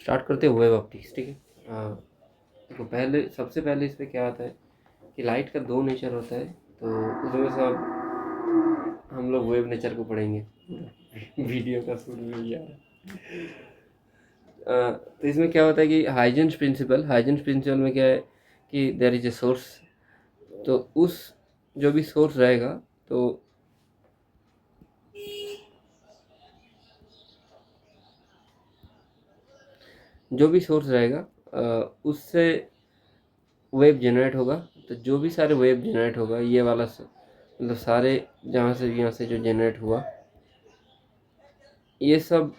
Start करते हैं wave optics, ठीक है। देखो पहले सबसे पहले इस पर क्या आता है कि लाइट का दो नेचर होता है, तो उसमें से अब हम लोग वेव नेचर को पढ़ेंगे। वीडियो का शुरू में ही आ रहा है। तो इसमें क्या होता है कि हाइजेंस प्रिंसिपल में क्या है कि देयर इज ए सोर्स, तो उस जो भी सोर्स रहेगा तो उससे वेव जनरेट होगा। तो जो भी सारे वेव जनरेट होगा, ये वाला मतलब सारे यहाँ से जो जनरेट हुआ, ये सब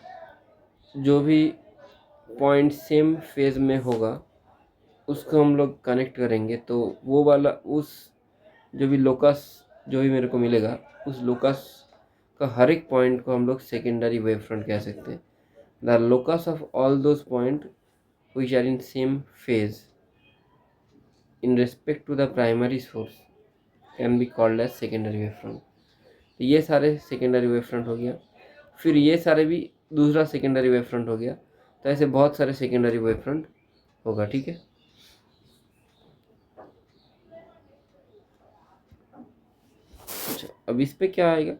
जो भी पॉइंट सेम फेज में होगा उसको हम लोग कनेक्ट करेंगे, तो वो वाला उस जो भी लोकस जो भी मेरे को मिलेगा, उस लोकस का हर एक पॉइंट को हम लोग सेकेंडरी वेव फ्रंट कह सकते हैं। The locus of all those point which are in same phase in respect to the primary source can be called as secondary wave front। तो ये सारे सेकेंडरी वेव फ्रंट हो गया, फिर ये सारे भी दूसरा सेकेंडरी वेव फ्रंट हो गया, तो ऐसे बहुत सारे सेकेंडरी वेव फ्रंट होगा, ठीक है। अच्छा, अब इस पे क्या आएगा,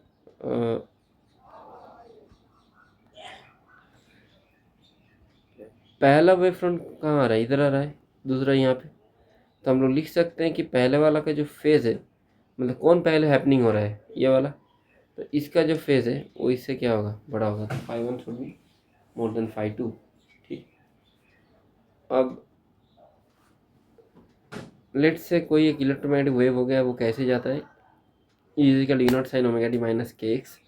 पहला वेव फ्रंट कहाँ आ रहा है, इधर आ रहा है, दूसरा यहाँ पे। तो हम लोग लिख सकते हैं कि पहले वाला का जो फेज है, मतलब कौन पहले हैपनिंग हो रहा है, ये वाला, तो इसका जो फेज है वो इससे क्या होगा, बड़ा होगा। तो 5 1 शुड बी मोर देन 5 2, ठीक। अब लेट्स से कोई एक इलेक्ट्रोमैग्नेटिक वेव हो गया, वो कैसे जाता है, is equal E0 sin omega T minus K X,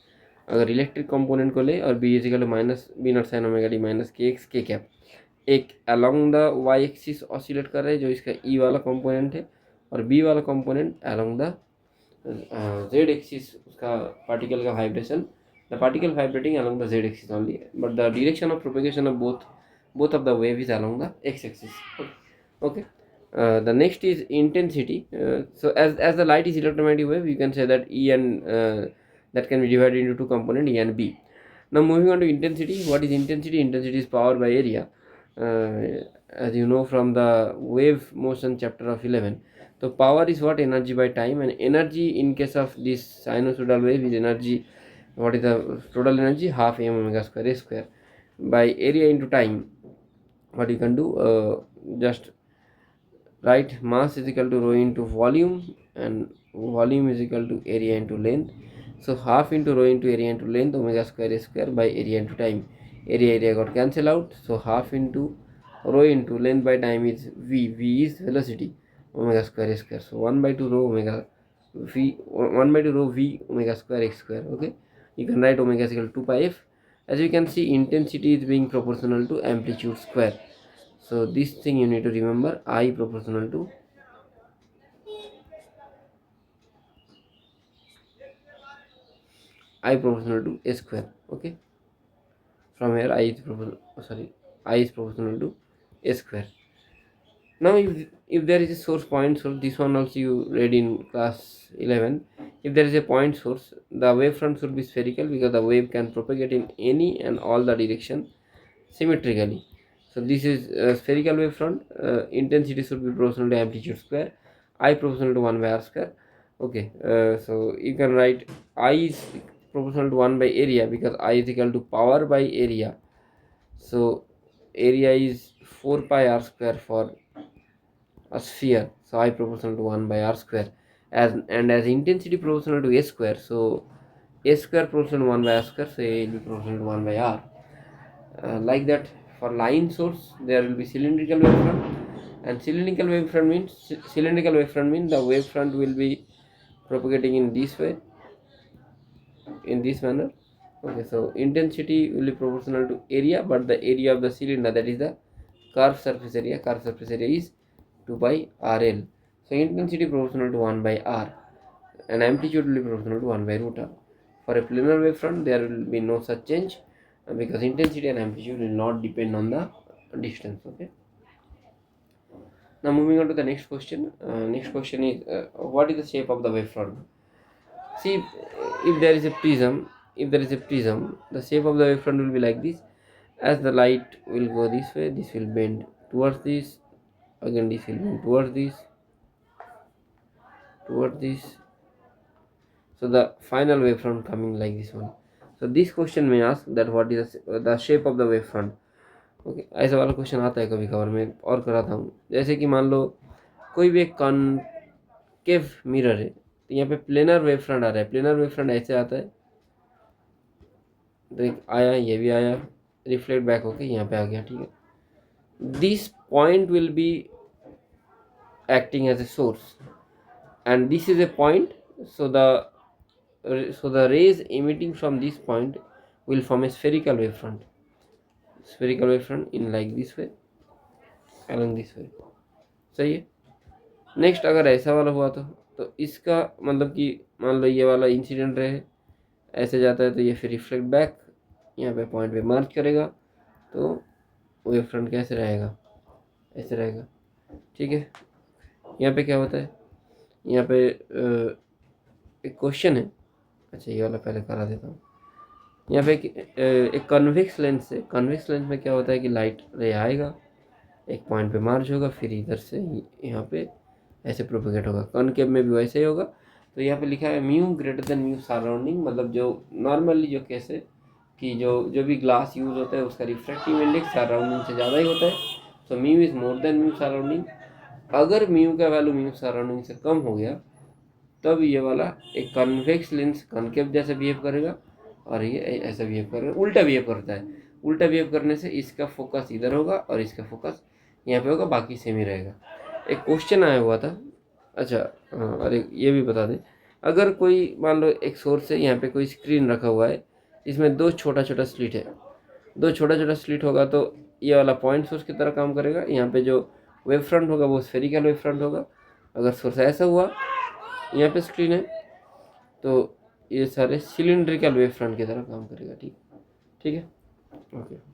अगर इलेक्ट्रिक कंपोनेंट को ले, और B is equal minus B0 sin omega T minus K X K cap, एक along the Y axis oscillate कर रहे हैं जो इसका ई वाला कंपोनेंट है, और बी वाला component along the Z axis, उसका पार्टिकल का vibration, the particle vibrating along the Z axis only, but the direction of propagation of both of the wave is along the x axis, okay। The next is intensity। So as the light is electromagnetic wave, you can say that E and that can be divided into two components, E and B. Now moving on to intensity. What is intensity? Intensity is power by area, as you know from the wave motion chapter of 11. So power is what? Energy by time, and energy in case of this sinusoidal wave is energy. What is the total energy? Half m omega square a square by area into time. What you can do, just write mass is equal to rho into volume, and volume is equal to area into length. So half into rho into area into length, omega square a square by area into time. Area got cancel out, so half into rho into length by time is v is velocity, omega square a square, so 1 by 2 rho omega v, 1 by 2 rho v omega square x square, okay। You can write omega is equal to 2 pi f. As you can see, intensity is being proportional to amplitude square, so this thing you need to remember, I proportional to a square, okay। From here I is proportional to a square. Now if there is a source point source, this one also you read in class 11, if there is a point source, the wavefront should be spherical because the wave can propagate in any and all the direction symmetrically. So this is a spherical wavefront. Intensity should be proportional to amplitude square, I proportional to 1 by r square, okay। So you can write I is proportional to 1 by area because I is equal to power by area, so area is 4 pi r square for a sphere, so I proportional to 1 by r square, as intensity proportional to a square, so a square proportional to 1 by r square, so a will be proportional to 1 by r. Like that, for line source there will be cylindrical wavefront, and cylindrical wavefront means the wavefront will be propagating in this way, in this manner, okay। So intensity will be proportional to area, but the area of the cylinder, that is the curved surface area is 2 by RL, so intensity proportional to 1 by R, and amplitude will be proportional to 1 by root R. For a planar wavefront there will be no such change, because intensity and amplitude will not depend on the distance, okay। Now moving on to the next question. Next question is, what is the shape of the wavefront? See, if there is a prism, the shape of the wavefront will be like this. As the light will go this way, this will bend towards this, again this will bend towards this. So the final wavefront coming like this one. So this question may ask that what is the shape of the wavefront. Okay, ऐसा वाला question आता है कभी कभार, मैं और कराता हूँ। जैसे कि मान लो कोई भी एक कॉनकेव मिरर है, तो यहाँ पे प्लेनर वेव फ्रंट आ रहा है। प्लेनर वेव फ्रंट ऐसे आता है, तो एक आया, ये भी आया, रिफ्लेक्ट बैक होके यहाँ पे आ गया, ठीक है। This point will be acting as a source and this is a point, so the rays emitting from this point will form a spherical wavefront in like this way, along this way। सही है। Next अगर ऐसा वाला हुआ तो इसका मतलब कि मान लो ये वाला इंसिडेंट रहे, ऐसे जाता है, तो ये फिर रिफ्लेक्ट बैक यहाँ पे पॉइंट पे मार्च करेगा, तो वेव फ्रंट कैसे रहेगा, ऐसे रहेगा, ठीक है। यहाँ पे क्या होता है, यहाँ पे एक क्वेश्चन है, अच्छा ये वाला पहले करा देता हूँ। यहाँ पे एक कन्वेक्स लेंस है। कन्वेक्स लेंस में क्या होता है कि लाइट रे आएगा, एक पॉइंट पे मार्च होगा, फिर इधर से यहाँ पे ऐसे प्रोपेगेट होगा। कॉनकेव में भी वैसे ही होगा। तो यहाँ पे लिखा है mu greater than mu surrounding, मतलब जो नॉर्मली जो कैसे कि जो भी ग्लास यूज होता है उसका रिफ्रैक्टिव इंडेक्स सराउंडिंग से ज़्यादा ही होता है। तो mu is more than mu surrounding. अगर म्यू का वैल्यू म्यू सराउंडिंग से कम हो गया, तब ये वाला एक कन्वेक्स लेंस कॉनकेव जैसे बिहेव करेगा, और ये ऐसा बिहेव करेगा, उल्टा बिहेव करता है। उल्टा बिहेव करने से इसका फोकस इधर होगा और इसका फोकस यहाँ पे होगा, बाकी सेम ही रहेगा। एक क्वेश्चन आया हुआ था, अच्छा हाँ, अरे ये भी बता दें, अगर कोई मान लो एक सोर्स है, यहाँ पे कोई स्क्रीन रखा हुआ है, इसमें दो छोटा छोटा स्लिट है, दो छोटा छोटा स्लिट होगा, तो ये वाला पॉइंट सोर्स की तरह काम करेगा। यहाँ पे जो वेव फ्रंट होगा वो स्फेरिकल वेव फ्रंट होगा। अगर सोर्स ऐसा हुआ, यहाँ पे स्क्रीन है, तो ये सारे सिलिंड्रिकल वेव फ्रंट की तरह काम करेगा, ठीक है, ओके।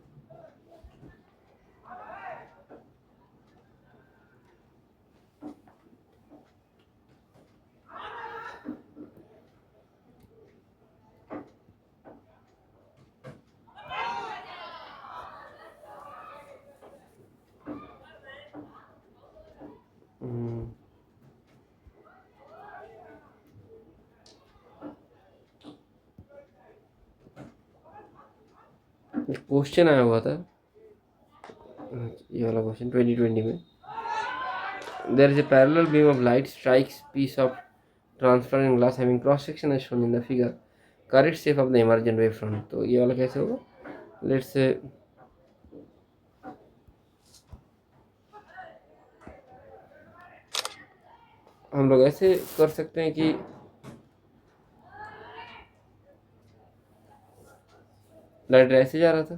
क्वेश्चन आया हुआ था, ये वाला क्वेश्चन 2020 में। There is a parallel beam of light strikes piece of transparent glass having cross section as shown in the figure, correct shape of the emergent wave front. तो ये वाला कैसे होगा, लेट्स से हम लोग ऐसे कर सकते हैं कि लाइट ऐसे जा रहा था,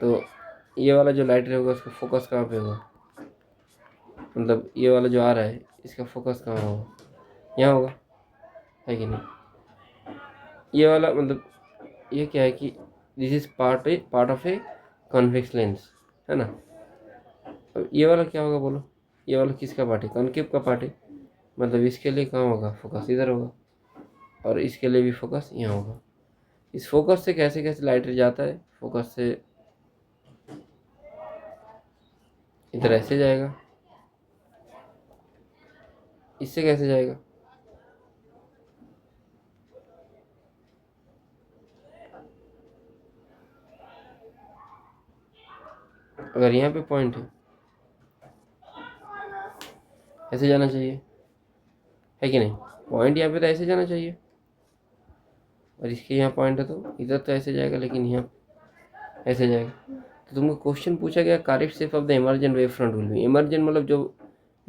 तो ये वाला जो लाइट होगा उसका फोकस कहाँ पे होगा, मतलब ये वाला जो आ रहा है इसका फोकस कहाँ होगा, यहाँ होगा, है कि नहीं। ये वाला मतलब ये क्या है कि this is part of a convex lens, है ना। अब ये वाला क्या होगा बोलो, ये वाला किसका पार्ट है, कॉनकेव का पार्ट है, मतलब इसके लिए कहाँ होगा, फोकस इधर होगा, और इसके लिए भी फोकस यहाँ होगा। इस फोकस से कैसे कैसे लाइट जाता है, फोकस से इधर ऐसे जाएगा, इससे कैसे जाएगा, अगर यहाँ पे पॉइंट है ऐसे जाना चाहिए, है कि नहीं। पॉइंट यहाँ पे तो ऐसे जाना चाहिए, और इसके यहाँ पॉइंट है तो इधर तो ऐसे जाएगा, लेकिन यहाँ ऐसे जाएगा। तो तुमको क्वेश्चन पूछा गया correct shape of the emergent wave front will be. Emergent मतलब जो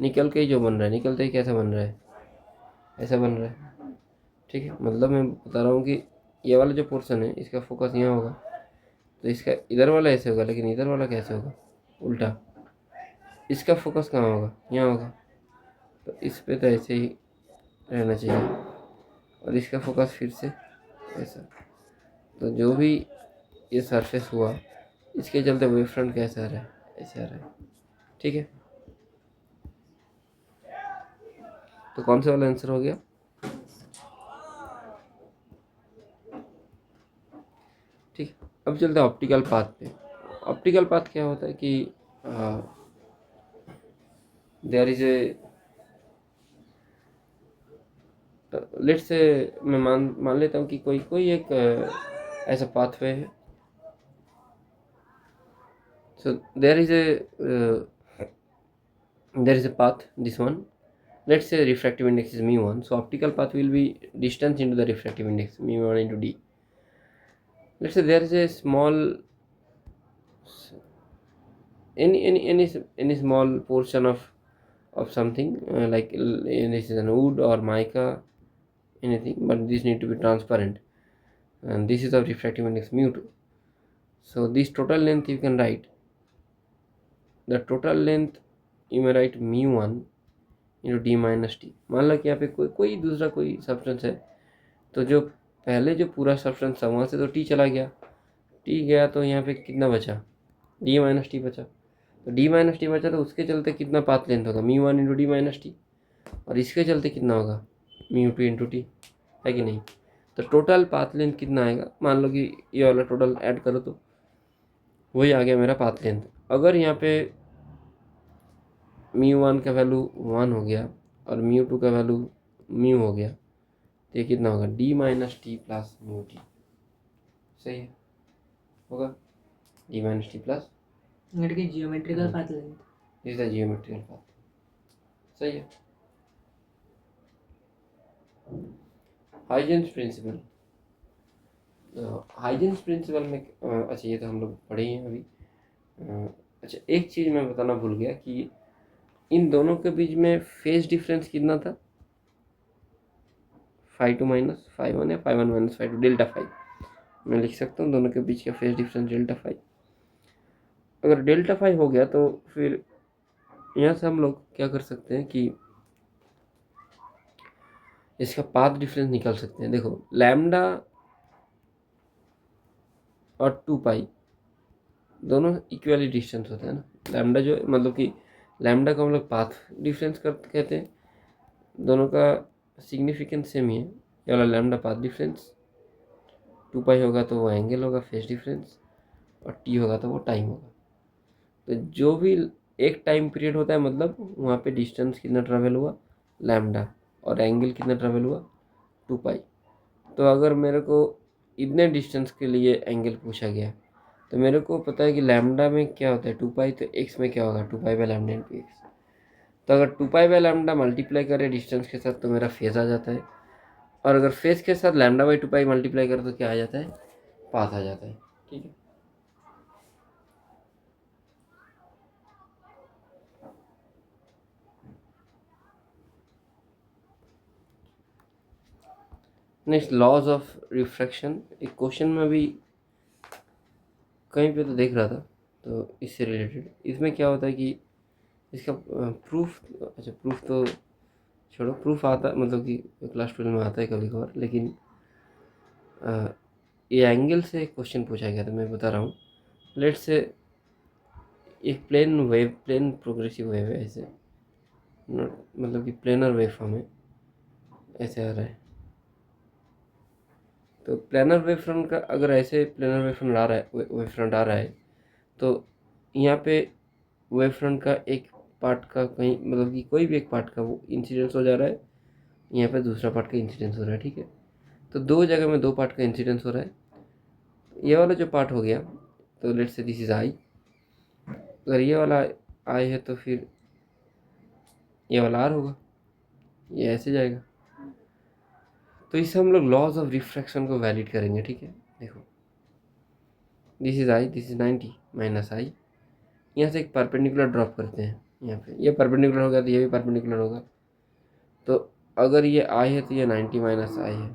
निकल के ही जो बन रहा है, निकलते ही कैसा बन रहा है, ऐसा बन रहा है, ठीक है। मतलब मैं बता रहा हूँ कि ये वाला जो पोर्शन है इसका फोकस यहाँ होगा, तो इसका इधर वाला ऐसे होगा, लेकिन इधर वाला कैसे होगा, उल्टा। इसका फोकस कहाँ होगा, यहाँ होगा, तो इस पे तो ऐसे ही रहना चाहिए, और इसका फोकस फिर से ऐसा। तो जो भी ये सरफेस हुआ, इसके चलते वेव फ्रंट कैसा आ रहा है, ऐसे आ रहा है, ठीक है। तो कौन सा वाला आंसर हो गया, ठीक है। अब चलते हैं ऑप्टिकल पाथ पे। ऑप्टिकल पाथ क्या होता है कि there is A let's say मैं मान लेता हूँ कि कोई एक ऐसा पाथवे है। So there is a path, this one. Let's say refractive index is mu1, so optical path will be distance into the refractive index mu1 into d. Let's say there is a small any small portion of something, like this is an wood or mica, anything, but this need to be transparent, and this is the refractive index mu2. So this total length you can write, the total length you may write mu1 into d minus t. मान लो कि यहाँ पे कोई दूसरा कोई substance है, तो जो पहले जो पूरा सब्सटेंस था वहाँ से तो टी चला गया, टी गया तो यहाँ पे कितना बचा, डी माइनस टी बचा। तो डी माइनस टी बचा तो उसके चलते कितना पाथ लेंथ होगा, mu1 into D minus T, और इसके चलते कितना होगा, mu2 इंटू टी, है कि नहीं। तो टोटल पाथ लेंथ कितना आएगा, मान लो कि ये वाला टोटल ऐड करो तो वही आ गया मेरा पाथ लेंथ। अगर यहाँ पे mu1 का वैल्यू 1 हो गया और mu2 का वैल्यू mu हो गया, तो ये कितना होगा, D minus T plus mu T. सही है, होगा D minus T plus geometrical path length, this is the geometrical path. सही है। हाइजेंस प्रिंसिपल, हाइजेंस प्रिंसिपल में अच्छा ये तो हम लोग पढ़े ही हैं अभी। अच्छा एक चीज़ मैं बताना भूल गया कि इन दोनों के बीच में फेज डिफरेंस कितना था, φ2 माइनस φ1 है, φ1 माइनस φ2, डेल्टा फाई मैं लिख सकता हूँ। दोनों के बीच का फेज डिफरेंस डेल्टा फाई। अगर डेल्टा फाई हो गया तो फिर यहाँ से हम लोग क्या कर सकते हैं कि इसका पाथ डिफरेंस निकाल सकते हैं। देखो लैम्डा और 2 पाई दोनों इक्वली डिस्टेंस होते हैं ना। लैम्डा जो मतलब कि लैम्डा का हम लोग पाथ डिफरेंस कहते हैं, दोनों का सिग्निफिकेंस सेम ही है। ये वाला लैम्डा पाथ डिफरेंस, 2 पाई होगा तो वो एंगल होगा फेज डिफरेंस, और टी होगा तो वो टाइम होगा। तो जो भी एक टाइम पीरियड होता है मतलब वहाँ पे डिस्टेंस कितना ट्रैवल हुआ लैम्डा, और एंगल कितना ट्रैवल हुआ 2 पाई। तो अगर मेरे को इतने डिस्टेंस के लिए एंगल पूछा गया तो मेरे को पता है कि लैम्डा में क्या होता है 2 पाई, तो एक्स में क्या होगा 2 pi by lambda into x. तो अगर 2 पाई बाई लैम्डा मल्टीप्लाई करे डिस्टेंस के साथ तो मेरा फेज आ जाता है, और अगर फेज के साथ लैम्डा बाई 2 पाई मल्टीप्लाई करे तो क्या आ जाता है, पाथ आ जाता है। ठीक है। नेक्स्ट लॉज ऑफ रिफ्रैक्शन, एक क्वेश्चन में भी कहीं पे तो देख रहा था, तो इससे रिलेटेड इसमें क्या होता है कि इसका प्रूफ, अच्छा प्रूफ तो छोड़ो, प्रूफ आता मतलब कि क्लास 12 में आता है कभी कभार, लेकिन ये एंगल से क्वेश्चन पूछा गया था, मैं बता रहा हूँ। लेट्स से एक प्लेन प्रोग्रेसिव वेव है, ऐसे मतलब कि प्लेनर वेव फॉर्म है, ऐसे आ रहा है। तो प्लेनर वेव फ्रंट का अगर ऐसे प्लेनर वेव फ्रंट आ रहा है तो यहाँ पे वेव फ्रंट का एक पार्ट का कहीं मतलब कि कोई भी एक पार्ट का वो इंसिडेंस हो जा रहा है, यहाँ पे दूसरा पार्ट का इंसिडेंस हो रहा है। ठीक है। तो दो जगह में दो पार्ट का इंसिडेंस हो रहा है। ये वाला जो पार्ट हो गया तो लेट्स से दिस इज आई, अगर ये वाला आई है तो फिर ये वाला आर होगा, ये ऐसे जाएगा। तो इससे हम लोग लॉज ऑफ रिफ्रैक्शन को वैलिड करेंगे। ठीक है। देखो this is I, this is 90 minus I, यहाँ से एक परपेंडिकुलर ड्रॉप करते हैं, यहाँ पे ये परपेंडिकुलर होगा तो ये भी परपेंडिकुलर होगा। तो अगर ये आई है तो ये 90 माइनस आई है,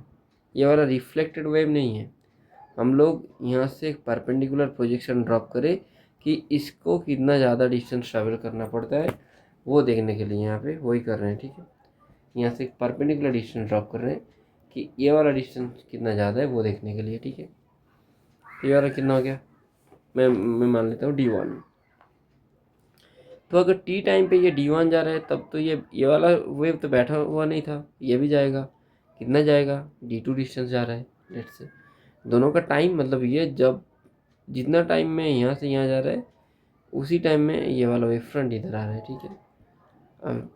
ये वाला रिफ्लेक्टेड वेव नहीं है। हम लोग यहाँ से एक परपेंडिकुलर प्रोजेक्शन ड्रॉप करें कि इसको कितना ज़्यादा डिस्टेंस ट्रैवल करना पड़ता है वो देखने के लिए यहाँ पे वही कर रहे हैं। ठीक है। यहाँ से एक परपेंडिकुलर डिस्टेंस ड्रॉप कर रहे हैं कि ये वाला डिस्टेंस कितना ज़्यादा है वो देखने के लिए। ठीक है। ये वाला कितना हो गया, मैं मान लेता हूँ d1। तो अगर t टाइम पे ये d1 जा रहा है तब तो ये वाला वेव तो बैठा हुआ नहीं था, ये भी जाएगा, कितना जाएगा d2 डिस्टेंस जा रहा है लेट्स से। दोनों का टाइम मतलब ये जब जितना टाइम में यहाँ से यहाँ जा रहा है उसी टाइम में ये वाला वेव फ्रंट इधर आ रहा है, ठीक है।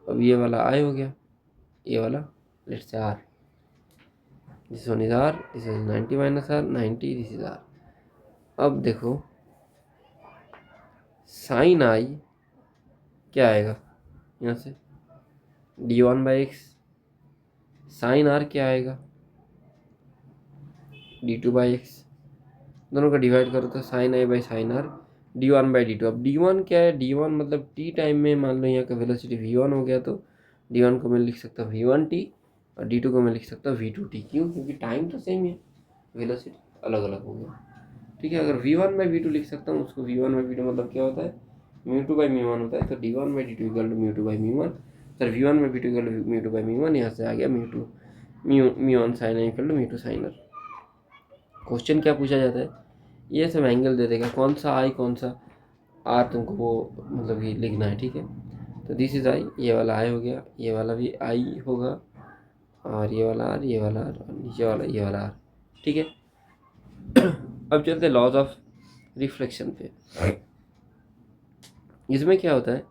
अब ये वाला आई हो गया, ये वाला let's say R, this one is R, this is 90 minus R 90, this is R. अब देखो साइन आई क्या आएगा यहाँ से, d1/x, साइन आर क्या आएगा d2/x, दोनों का डिवाइड करो तो sine I by sine R d1/d2। अब d1 क्या है, d1 मतलब t टाइम में मान लो यहाँ का वेलोसिटी v1 हो गया तो d1 को मैं लिख सकता हूँ v1t और d2 को मैं लिख सकता हूँ v2t। क्यों? क्योंकि टाइम तो सेम ही है, वेलोसिटी अलग अलग हो गया, ठीक है। अगर v1/v2 लिख सकता हूँ उसको, v1/v2 मतलब क्या होता है, μ2/μ1 होता है। तो d1/d2 equal to μ2/μ1, sir v1/v2 equal to μ2/μ1, यहाँ से आ गया μ1 sine I equal to μ2 sine R. Question क्या पूछा जाता है, ये सब एंगल दे देगा, कौन सा आई कौन सा आर तुमको वो मतलब कि लिखना है, ठीक है। तो दिस इज आई, ये वाला आई हो गया, ये वाला भी आई होगा, और ये वाला आर, ये वाला आर, और नीचे वाला ये वाला आर, ठीक है। अब चलते हैं लॉज ऑफ रिफ्लेक्शन पे। इसमें क्या होता है,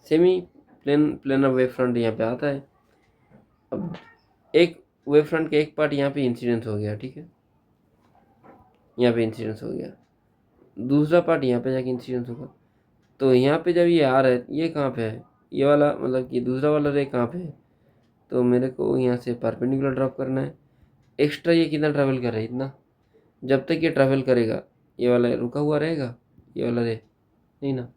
सेमी प्लेनर वेव फ्रंट यहाँ पे आता है। अब एक वेव फ्रंट का एक पार्ट यहाँ पे इंसिडेंस हो गया, ठीक है, यहाँ पे इंसिडेंस हो गया, दूसरा पार्ट यहाँ पे जाके इंसिडेंस होगा। तो यहाँ पे जब ये आ रहा है, ये कहाँ पे है, ये वाला मतलब कि दूसरा वाला रे कहाँ पे है, तो मेरे को यहाँ से परपेंडिकुलर ड्रॉप करना है। एक्स्ट्रा ये कितना ट्रैवल कर रहा है, इतना। जब तक ये ट्रैवल करेगा ये वाला रुका हुआ रहेगा, ये वाला रे नहीं ना।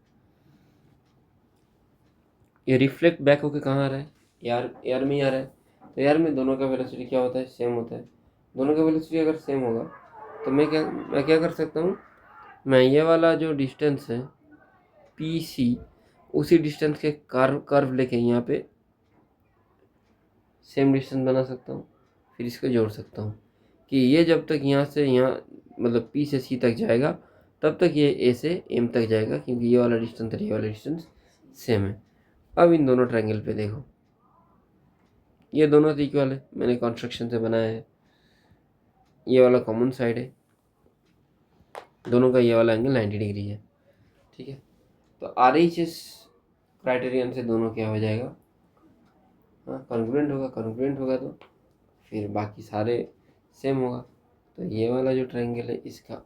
ये रिफ्लेक्ट बैक होके कहाँ आ रहा है, यार एयर में ही आ रहा है। तो एयर में दोनों का वेलोसिटी क्या होता है, सेम होता है। दोनों का वेलोसिटी अगर सेम होगा तो मैं क्या कर सकता हूँ, मैं ये वाला जो डिस्टेंस है पी सी, उसी डिस्टेंस के कर्व लेके यहाँ पे सेम डिस्टेंस बना सकता हूँ, फिर इसको जोड़ सकता हूँ कि ये जब तक यहाँ से यहाँ मतलब पी से सी तक जाएगा तब तक ये ए से एम तक जाएगा, क्योंकि ये वाला डिस्टेंस और ये वाला डिस्टेंस सेम है। अब इन दोनों ट्रायंगल पे देखो, ये दोनों तो इक्वल है, मैंने कंस्ट्रक्शन से बनाया है, ये वाला कॉमन साइड है, दोनों का ये वाला एंगल 90 डिग्री है, ठीक है। तो RHS क्राइटेरियन से दोनों क्या हो जाएगा, हाँ कॉन्ग्रुएंट होगा तो फिर बाकी सारे सेम होगा। तो ये वाला जो ट्रायंगल है इसका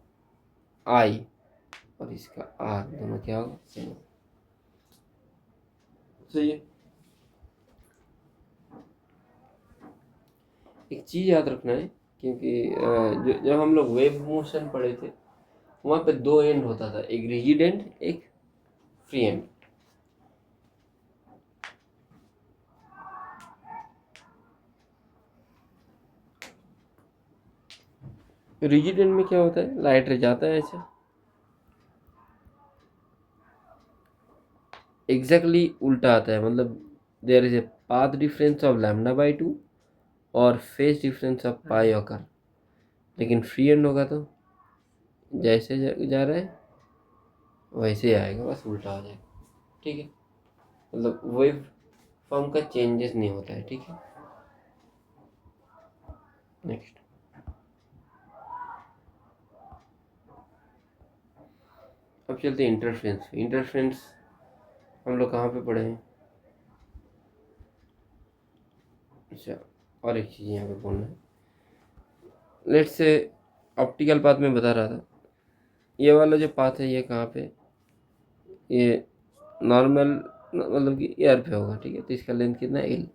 I और इसका R दोनों क्या होगा, सेम होगा, सही है। एक चीज़ याद रखना है, क्योंकि जब हम लोग वेव मोशन पढ़े थे वहाँ पे दो एंड होता था, एक रिजिड एंड एक फ्री एंड। रिजिड एंड में क्या होता है, लाइट रे जाता है ऐसे एग्जैक्टली उल्टा आता है, मतलब there is a path difference of λ/2 और phase difference of pi occur. लेकिन फ्री एंड होगा तो जैसे जा रहा है वैसे ही आएगा, बस उल्टा हो जाएगा, ठीक है। मतलब वेव फॉर्म का चेंजेस नहीं होता है, ठीक है। नेक्स्ट अब चलते हैं इंटरफ्रेंस। इंटरफ्रेंस हम लोग कहाँ पे पढ़े हैं, अच्छा और एक चीज़ यहाँ पे बोलना है, लेट्स से ऑप्टिकल पाथ में बता रहा था, ये वाला जो पाथ है ये कहाँ पे, ये नॉर्मल मतलब कि एयर पे होगा, ठीक है। तो इसका लेंथ कितना है, L।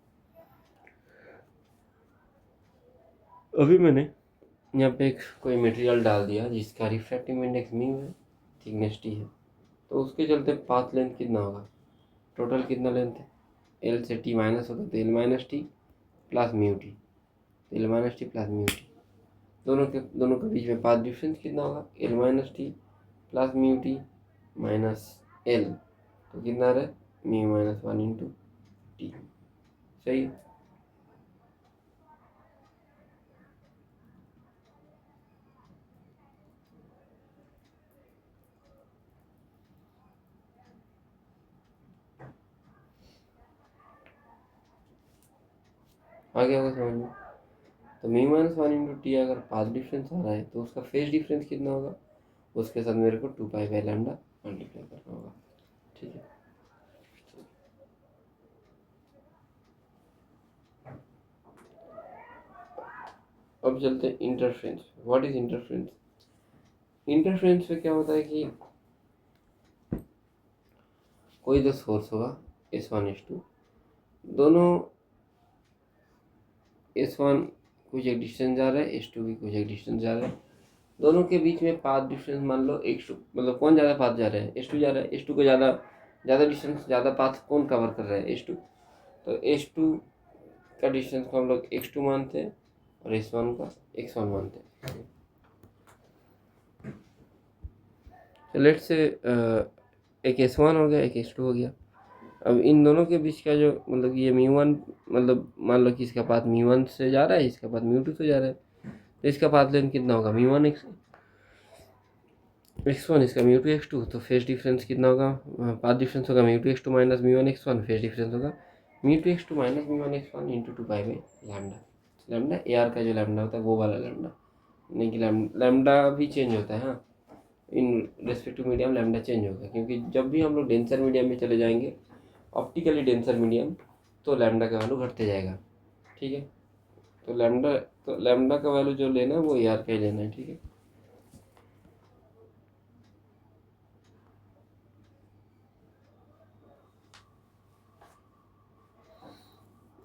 अभी मैंने यहाँ पे एक कोई मटेरियल डाल दिया जिसका रिफ्रैक्टिव इंडेक्स म्यू है, थिकनेस टी है, तो उसके चलते पाथ लेंथ कितना होगा, टोटल कितना लेंथ है, L से T माइनस होगा तो L-T plus mu T, L-T plus mu T, दोनों के बीच में पाथ डिफरेंस कितना होगा, L-T plus mu T minus L, तो कितना आ रहा है μ-1 इंटू टी, सही है। आ गया होगा समझ में। तो मी माइनस वन इंटू टी अगर पाथ डिफरेंस आ रहा है तो उसका फेज डिफरेंस कितना होगा, उसके साथ मेरे को 2π/λ मल्टीप्लाई करना होगा। ठीक है, अब चलते हैं interference. What is interference? Interference में क्या होता है कि कोई दो सोर्स होगा S1 S2, दोनों S1 कुछ एक डिस्टेंस जा रहा है, S2 भी कुछ एक डिस्टेंस जा रहा है, दोनों के बीच में पाथ डिफरेंस मान लो x2, मतलब कौन ज़्यादा पाथ जा रहा है, S2 जा रहा है, S2 को ज़्यादा डिस्टेंस, ज़्यादा पाथ कौन कवर कर रहा है, S2। तो S2 का डिस्टेंस को हम लोग x2 मानते हैं और S1 का x1 मानते हैं। तो लेट्स से एक S1 हो गया, एक S2 हो गया। अब इन दोनों के बीच का जो मतलब ये μ1, मतलब मान लो कि इसका पाथ μ1 से जा रहा है, इसका पाथ μ2 से जा रहा है, तो इसका पाथ लेंथ कितना होगा, μ1 x1, इसका μ2 x2। तो फेज डिफरेंस कितना होगा, पाथ डिफरेंस होगा μ2 x2 minus μ1 x1, phase difference होगा μ2 x2 minus μ1 x1 into 2π/λ। Lambda AR का जो लैम्डा होता है वो वाला लैम्डा, नहीं कि लैम्डा भी चेंज होता है। हाँ, in respective medium lambda change होगा, क्योंकि जब भी हम लोग डेंसर मीडियम में चले जाएंगे, ऑप्टिकली डेंसर मीडियम, तो लैम्डा का वैल्यू घटते जाएगा। ठीक है, तो लैम्डा का वैल्यू जो लेना है वो AR का ही लेना है। ठीक है,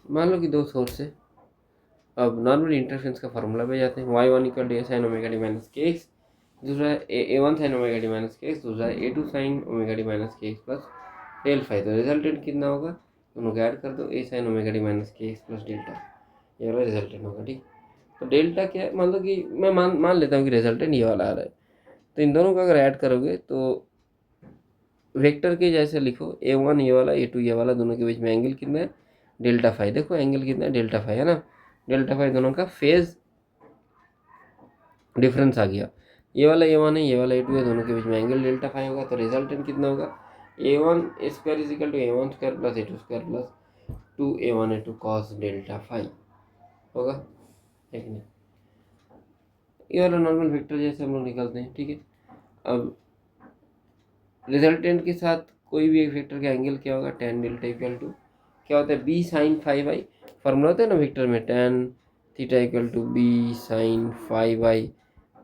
मान लो कि दो सोर्स है। अब नॉर्मल इंटरफेरेंस का फार्मूला पे जाते हैं। y1 equal to a sin omega D minus K X, दूसरा है a1 sin omega D minus K X, दूसरा है a2 sin omega D minus K X plus del five. तो रिजल्टेंट कितना होगा, दोनों को ऐड कर दो, a sin omega D minus K X plus delta, ये वाला रिजल्टेंट होगा। ठीक, तो डेल्टा क्या है, मान लो कि मैं मान लेता हूँ कि रिजल्टेंट ये वाला आ रहा है, तो इन दोनों को अगर ऐड करोगे तो वेक्टर के जैसे लिखो, a1 ये वाला, a2 ये वाला, दोनों के बीच में एंगल कितना है, डेल्टा फाइव। देखो एंगल कितना है, डेल्टा फाइव है ना, डेल्टा फाइव दोनों का फेज डिफरेंस आ गया। ये वाला a1 है, ये वाला a2 है, दोनों के बीच में एंगल डेल्टा फाइव होगा। तो रिजल्टेंट कितना होगा, a1 square is equal to a1 square plus a2 square plus 2a1 a2 cos delta five होगा, है कि नहीं। ये वाला नॉर्मल वेक्टर जैसे हम लोग निकालते हैं। ठीक है, अब रिजल्टेंट के साथ कोई भी एक वेक्टर का एंगल क्या होगा, tan डेल्टा इक्वल टू क्या होता है, b sin फाइव आई। फॉर्मूला होता है ना वेक्टर में, tan theta equal to b sin phi आई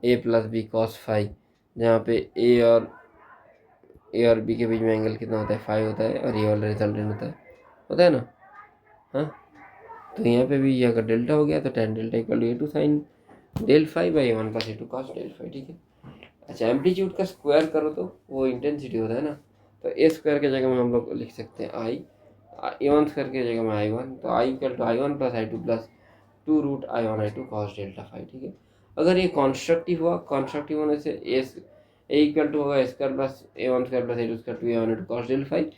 a plus B cos phi, जहाँ पे a और b के बीच में एंगल कितना होता है, फाइव होता है, और ये वाला रिजल्टेंट होता है ना। हाँ, तो यहाँ पे भी ये अगर डेल्टा हो गया तो tan delta equal to a2 sin del phi by a1 plus a2 cos del phi. ठीक है, अच्छा एम्पलीट्यूड का स्क्वायर करो तो वो इंटेंसिटी होता है ना, तो ए स्क्वायर के जगह में हम लोग लिख सकते हैं आई, a1 स्क्वायर के जगह में i1, तो I equal to i1 plus i2 plus 2√i1 i2 cos delta five. ठीक है, अगर ये कॉन्स्ट्रक्टिव हुआ, कॉन्स्ट्रक्टिव होने से ए इक्वल टू होगा square plus a1 square plus a2 square 2a1 a2 cos del five.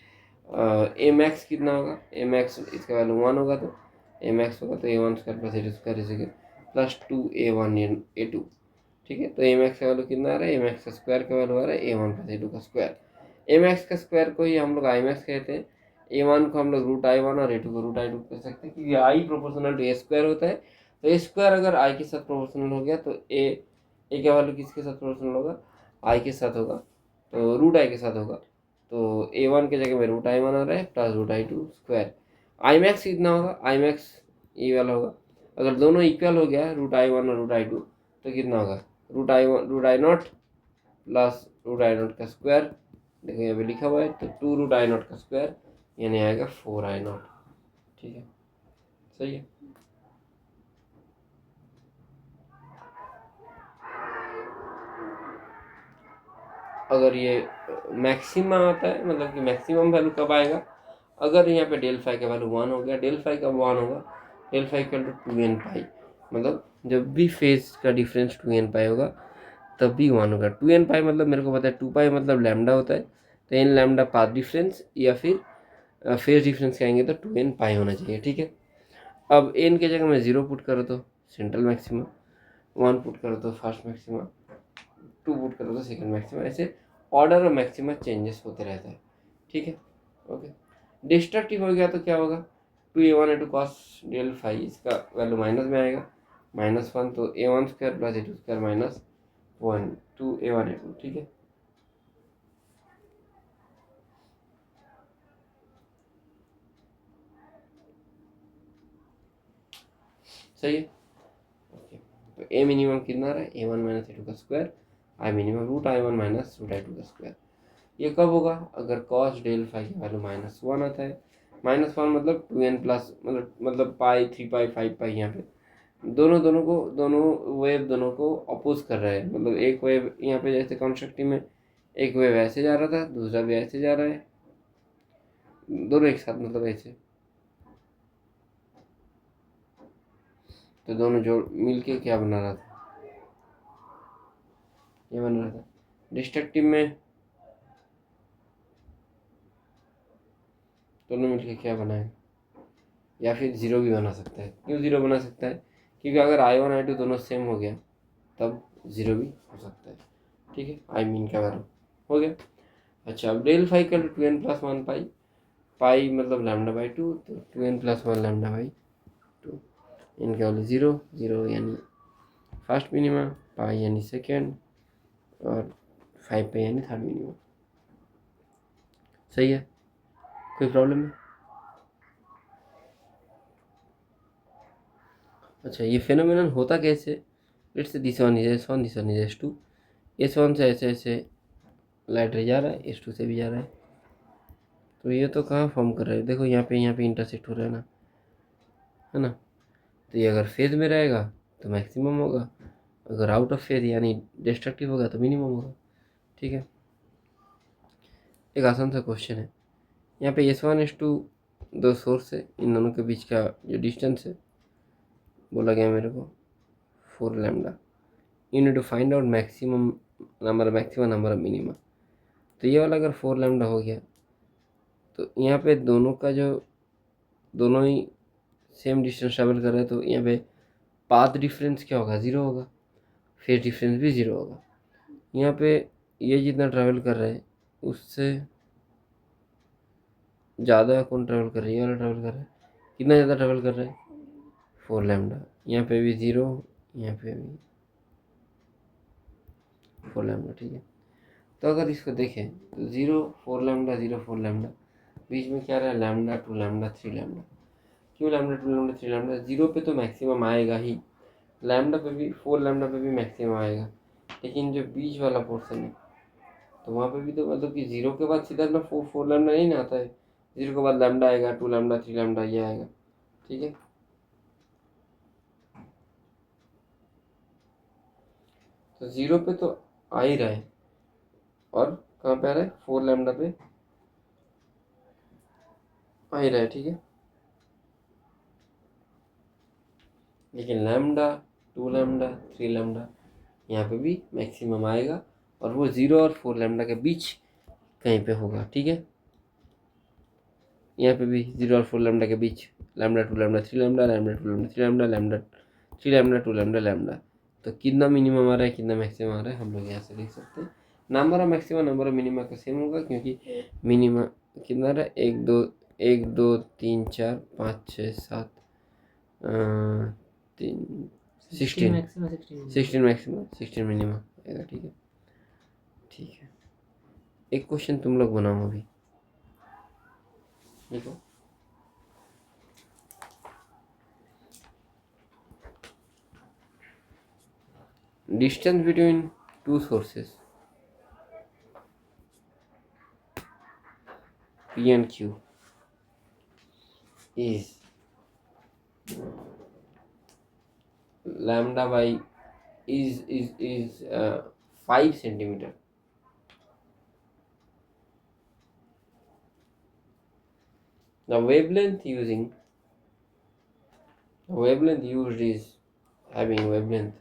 A max कितना होगा, ए मैक्स इसका वैल्यू 1 होगा, तो ए मैक्स होगा तो a1 square plus a2 square is plus 2a1 a2। ठीक है, तो एम एक्स का वैल्यू कितना आ रहा है, एम एक्स का स्क्वायर का वैल्यू आ रहा है a1 प्लस a2 का स्क्वायर। एम एक्स का स्क्वायर को ही हम लोग आई मैक्स कहते हैं, a1 को हम लोग √i1 और a2 को √i2 कह सकते हैं, क्योंकि I proportional to A square होता है। तो ए स्क्वायर अगर आई के साथ प्रोपोर्शनल हो गया तो ए का वैल्यू किसके साथ प्रोपोर्शनल होगा, आई के साथ होगा, तो √i के साथ होगा। तो a1 की जगह में √i1 आ रहा है plus √i2 square. I max कितना होगा, आई मैक्स ये वाला होगा, अगर दोनों इक्वल हो गया √i1 और √i2 तो कितना होगा, √i0 प्लस √i0 का स्क्वायर, देखो यहाँ पे लिखा हुआ है, तो 2√i0 का स्क्वायर यानी आएगा 4i0। ठीक है, सही है। अगर ये मैक्सिमम आता है, मतलब कि मैक्सिमम वैल्यू कब आएगा, अगर यहाँ पे डेल फाइव का वैल्यू 1 हो गया, डेल फाइव कब 1 होगा, del phi equal to 2n pi, मतलब जब भी फेज का डिफरेंस 2n पाई होगा तब भी 1 होगा। 2n पाई मतलब मेरे को पता है 2 पाई मतलब लैम्डा होता है, तो n लैम्डा पाथ डिफरेंस या फिर फेज डिफरेंस कहेंगे तो 2n पाई होना चाहिए। ठीक है, अब n के जगह में 0 पुट करो तो सेंट्रल मैक्सिमा, 1 पुट करो तो फर्स्ट मैक्सिमा, 2 पुट करो तो सेकंड मैक्सिमा, ऐसे ऑर्डर और मैक्सिमा चेंजेस होते रहता है। ठीक है, ओके। डिस्ट्रक्टिव हो गया तो क्या होगा, 2a1 a2 cos del phi, इसका वैल्यू माइनस में आएगा, -1 तो a1 square plus a2 square -1 to a1 a2, ठीक है। सही है, ओके। तो a मिनिमम कितना रहा है, a1 माइनस a2 का square, i minimum √i1 minus √i2 का स्क्वायर। ये कब होगा, अगर कॉस डेल फाई की वैल्यू -1 आता है। -1 मतलब 2n प्लस मतलब पाई 3 पाई 5 पाई, यहाँ पे दोनों वेव दोनों को अपोज कर रहा है। मतलब एक वेव यहाँ पे जैसे कंस्ट्रक्टिव में एक वेव ऐसे जा रहा था, दूसरा भी ऐसे जा रहा है, दोनों एक साथ, मतलब ऐसे। तो दोनों जोड़ मिलके क्या बना रहा था, ये बन रहा था। डिस्ट्रक्टिव में दोनों मिलके क्या बनाए, या फिर ज़ीरो भी बना सकता है। क्यों ज़ीरो बना सकता है, क्योंकि अगर i1 i2 दोनों सेम हो गया तब ज़ीरो भी हो सकता है, ठीक है। आई मीन का वैल्यू हो गया। अच्छा, अब डेल फाई का 2n प्लस 1 पाई, पाई मतलब λ/2, तो 2n प्लस 1 λ/2, इनका वैल्यू 0 0 यानी फर्स्ट मिनिमा, पाई यानी सेकेंड, और 5 पे यानी थर्ड मिनिमा। सही है, कोई प्रॉब्लम है। अच्छा, ये फेनोमेनन होता कैसे, let's say this one is S1, this one is S2। S1 से ऐसे ऐसे लाइट रे जा रहा है, S2 से भी जा रहा है। तो ये तो कहाँ फॉर्म कर रहा है, देखो यहाँ पे इंटरसेक्ट हो रहा है ना। तो ये अगर फेज में रहेगा तो मैक्सिमम होगा, अगर आउट ऑफ फेज यानी डिस्ट्रक्टिव होगा तो मिनिमम होगा, ठीक है। एक आसान सा क्वेश्चन है, यहाँ पे S1 S2 दो सोर्स है, इन दोनों के बीच का जो डिस्टेंस है बोला गया मेरे को 4 lambda. You need to find out maximum number of minima. तो ये वाला अगर 4 लैम्डा हो गया तो यहाँ पे दोनों ही सेम डिस्टेंस ट्रैवल कर रहे हैं, तो यहाँ पे पाथ डिफरेंस क्या होगा, 0 होगा, फेज डिफरेंस भी 0 होगा। यहाँ पे ये जितना ट्रैवल कर रहा है उससे ज़्यादा कौन ट्रैवल कर रहा है, ये वाला ट्रैवल कर रहा है। कितना ज़्यादा ट्रैवल कर रहा है, 4 लैम्डा। यहाँ पे भी 0, यहाँ पे भी 4 लैम्डा, ठीक है। तो अगर इसको देखें तो 0 4 लैम्डा 0 4 लैम्डा, बीच में क्या रहा है, लैम्डा 2 लैम्डा 3 लैम्डा। क्यों लैम्डा 2 लैम्डा 3 लैम्डा, 0 पे तो मैक्सिमम आएगा ही, लैम्डा पे भी 4 लैम्डा पे भी मैक्सिमम आएगा, लेकिन जो बीच वाला पोर्शन है तो वहाँ पे भी तो मतलब कि 0 के बाद सीधा ना 4 लैम्डा नहीं ना आता है, 0 के बाद लैम्डा आएगा, 2 लैम्डा 3 लैम्डा ये आएगा, ठीक है। तो 0 पे तो आ ही रहा है, और कहाँ पे आ रहा है, 4 लैम्डा पे आ ही रहा है, ठीक है। लेकिन लैम्डा 2 लैम्डा 3 लैम्डा यहाँ पे भी मैक्सिमम आएगा, और वो 0 और 4 लैम्डा के बीच कहीं पे होगा, ठीक है। यहाँ पे भी 0 और 4 लैम्डा के बीच lambda 2 lambda 3 lambda, lambda 2 lambda 3 lambda, lambda 3 lambda 2 lambda lambda. तो कितना मिनिमम आ रहा है कितना मैक्सिमम आ रहा है हम लोग यहाँ से देख सकते हैं। Number of maximum number of minima का सेम होगा, क्योंकि मिनिमा कितना रहा है, 1 2 3 4 5 6 7 3 16 मैक्सिमम 16 मिनिमम आएगा, ठीक है। ठीक है, एक क्वेश्चन तुम लोग बनाओ अभी, देखो। Distance between two sources P and Q is lambda by is 5 centimeter. The wavelength used is having wavelength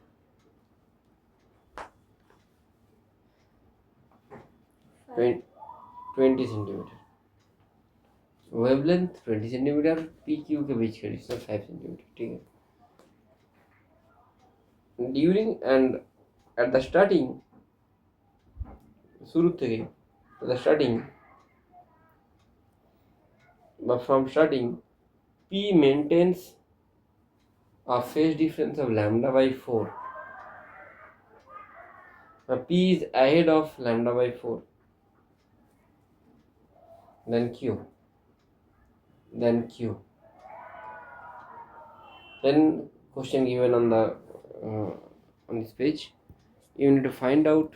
20 centimeter. Wavelength 20 centimetre, P Q के बीच का डिस्टेंस 5 सेंटीमीटर, ठीक है। During and at the starting, शुरू থেকে the starting, but from starting P maintains a phase difference of lambda by 4. Now P is ahead of lambda by 4. Then Q. Then Q. Then question given on the on this page. You need to find out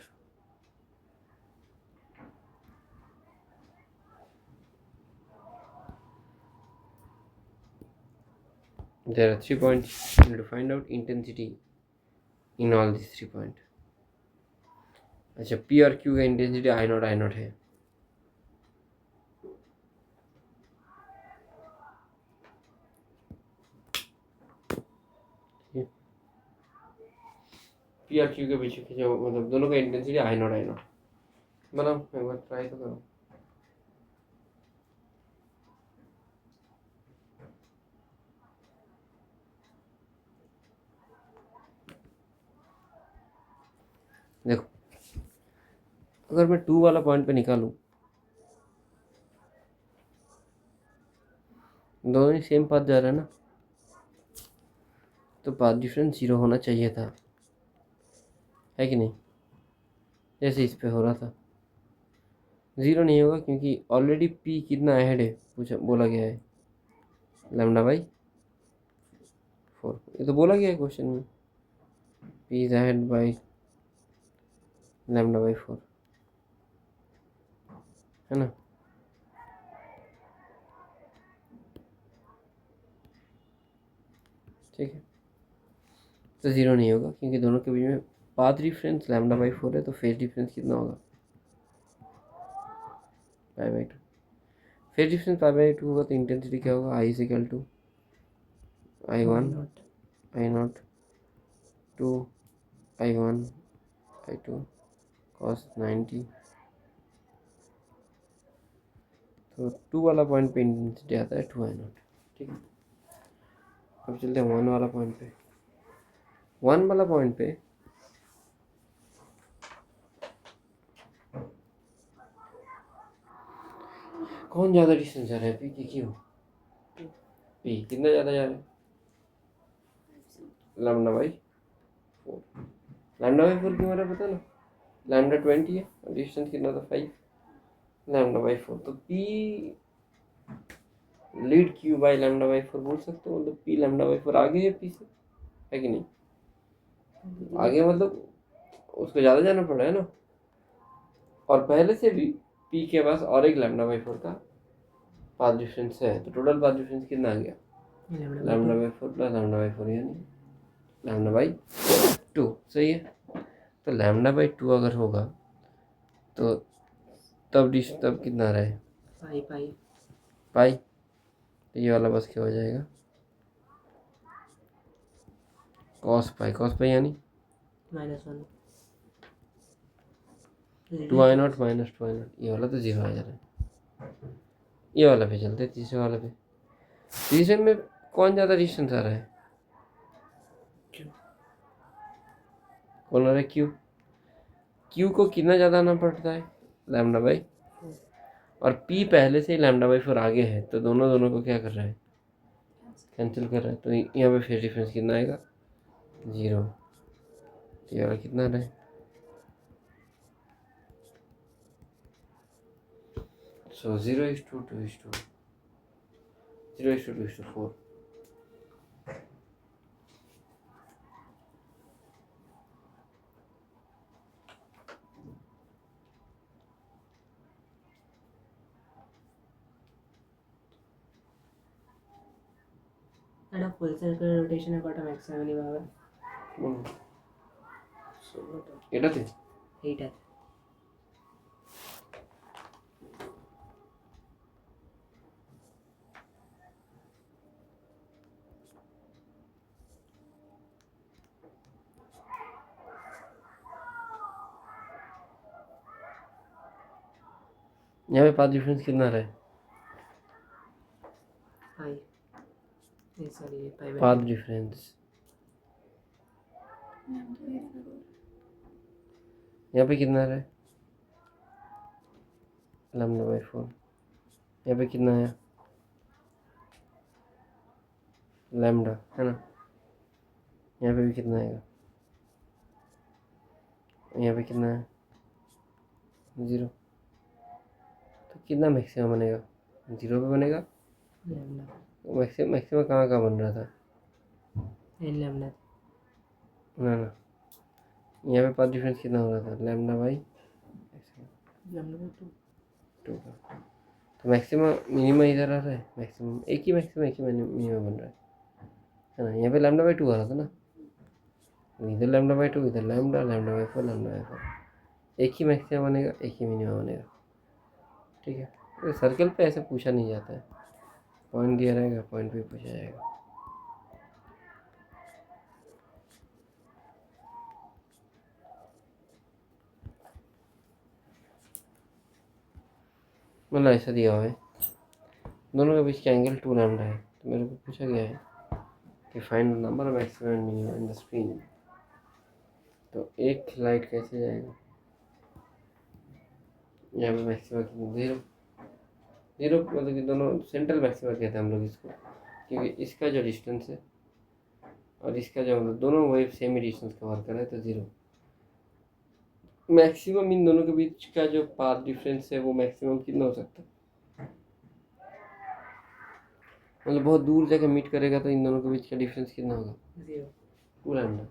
there are 3 points. You need to find out intensity in all these 3 points. अच्छा P और Q का intensity I not है. P और Q के बीच के जो मतलब दोनों का इंटेंसिटी I नॉट बनाओ एक बार ट्राई तो करो. देखो अगर मैं 2 वाला पॉइंट पे निकालूं दोनों ही सेम पाथ जा रहा है ना, तो पाथ डिफरेंस 0 होना चाहिए था, है कि नहीं? जैसे इस पे हो रहा था 0 नहीं होगा क्योंकि ऑलरेडी P कितना अहेड है पूछा बोला गया है लैम्डा बाई 4. ये तो बोला गया है क्वेश्चन में P is ahead by lambda by 4, है ना? ठीक है, तो 0 नहीं होगा क्योंकि दोनों के बीच में पाथ डिफरेंस लैम्डा बाई 4 है, तो फेज डिफरेंस कितना होगा pi by 2. Phase difference pi by 2 होगा तो इंटेंसिटी क्या होगा I is equal to I1 I0 two I1 I2 cos 90. तो 2 वाला पॉइंट पे इंटेंसिटी आता है 2I0. ठीक है, अब चलते हैं 1 वाला पॉइंट पे. 1 वाला पॉइंट पे कौन ज़्यादा डिस्टेंस जा रहा है P की Q? P कितना ज़्यादा जा रहा है लैम्डा बाई 4. लैम्डा बाई 4 क्यों हो रहा है पता ना, लैम्डा 20 है और डिस्टेंस कितना था 5, लैम्डा बाई 4. तो P lead Q by lambda by 4 बोल सकते हो, मतलब P लैम्डा बाई 4 आगे है P से, है कि नहीं? आगे मतलब उसको ज़्यादा जाना पड़ रहा है ना, और पहले से भी P के पास और एक लैम्डा बाई 4 का पाथ डिफरेंस है, तो टोटल पाथ डिफरेंस कितना आ गया lambda by 4 plus lambda by 4 यानी लैम्डा बाई 2. सही है, तो लैम्डा बाई 2 अगर होगा तो तब कितना रहे पाई. तो ये वाला बस क्या हो जाएगा कॉस पाई यानी -1 2I0 माइनस 2I0. ये वाला तो 0 आ जा रहा है. ये वाला पे चलते तीसरे वाले पे. तीसरे में कौन ज़्यादा डिस्टेंस आ रहा है, कौन आ रहा है Q को कितना ज़्यादा आना पड़ता है लैम्डा बाई, और P पहले से ही लैम्डा बाई 4 आगे है, तो दोनों को क्या कर रहा है कैंसिल कर रहा है. तो यहाँ पे फेज डिफरेंस कितना आएगा 0. तो ये वाला कितना रहे सो 0:2:4. একটা ফুল সার্কেল রোটেশনে কটা ম্যাক্সিমাম নিভাবে এটাতে এইটাতে यहाँ पे पाथ डिफरेंस कितना रहे pi sorry pi by path difference यहाँ पे कितना रहे लैम्डा बाई 4. यहाँ पे कितना है लैम्डा, है ना? यहाँ पे भी कितना आएगा, यहाँ पे कितना है 0, तो कितना मैक्सिमम बनेगा 0 पे बनेगा। लैम्डा मैक्सिमम कहाँ कहाँ बन रहा था, एन लैम्डा ना ना, यहाँ पे पाथ डिफरेंस कितना हो रहा था लैम्डा बाई लैम्डा बाई 2। 2 का। तो मैक्सिमम मिनिमम इधर आ रहा है, मैक्सिमम एक ही मिनिमम बन रहा है ना। यहाँ पे लैम्डा बाई 2 आ रहा था ना, इधर लैम्डा बाई 2, इधर लैम्डा बाई 4 लैम्डा बाई 4, एक ही मैक्सिमम बनेगा एक ही मिनिमम बनेगा। ठीक है, तो सर्कल पे ऐसे पूछा नहीं जाता है, पॉइंट दिया रहेगा पॉइंट पे पूछा जाएगा। मतलब ऐसा दिया हुआ है, दोनों के बीच का एंगल 2 लैम्डा है, तो मेरे को पूछा गया है कि find the number of maximum and minimum in the screen. तो एक लाइट कैसे जाएगा, यहाँ पे मैक्सिमम 0 मतलब कि दोनों सेंट्रल मैक्सिमम कहते हैं हम लोग इसको, क्योंकि इसका जो डिस्टेंस है और इसका जो मतलब दोनों वेव सेम ही डिस्टेंस कवर कर रहे हैं, तो 0 मैक्सिमम इन दोनों के बीच का जो पाथ डिफरेंस है वो मैक्सिमम कितना हो सकता है, मतलब बहुत दूर जाके मीट करेगा तो इन दोनों के बीच का डिफरेंस कितना होगा 2 लैम्डा।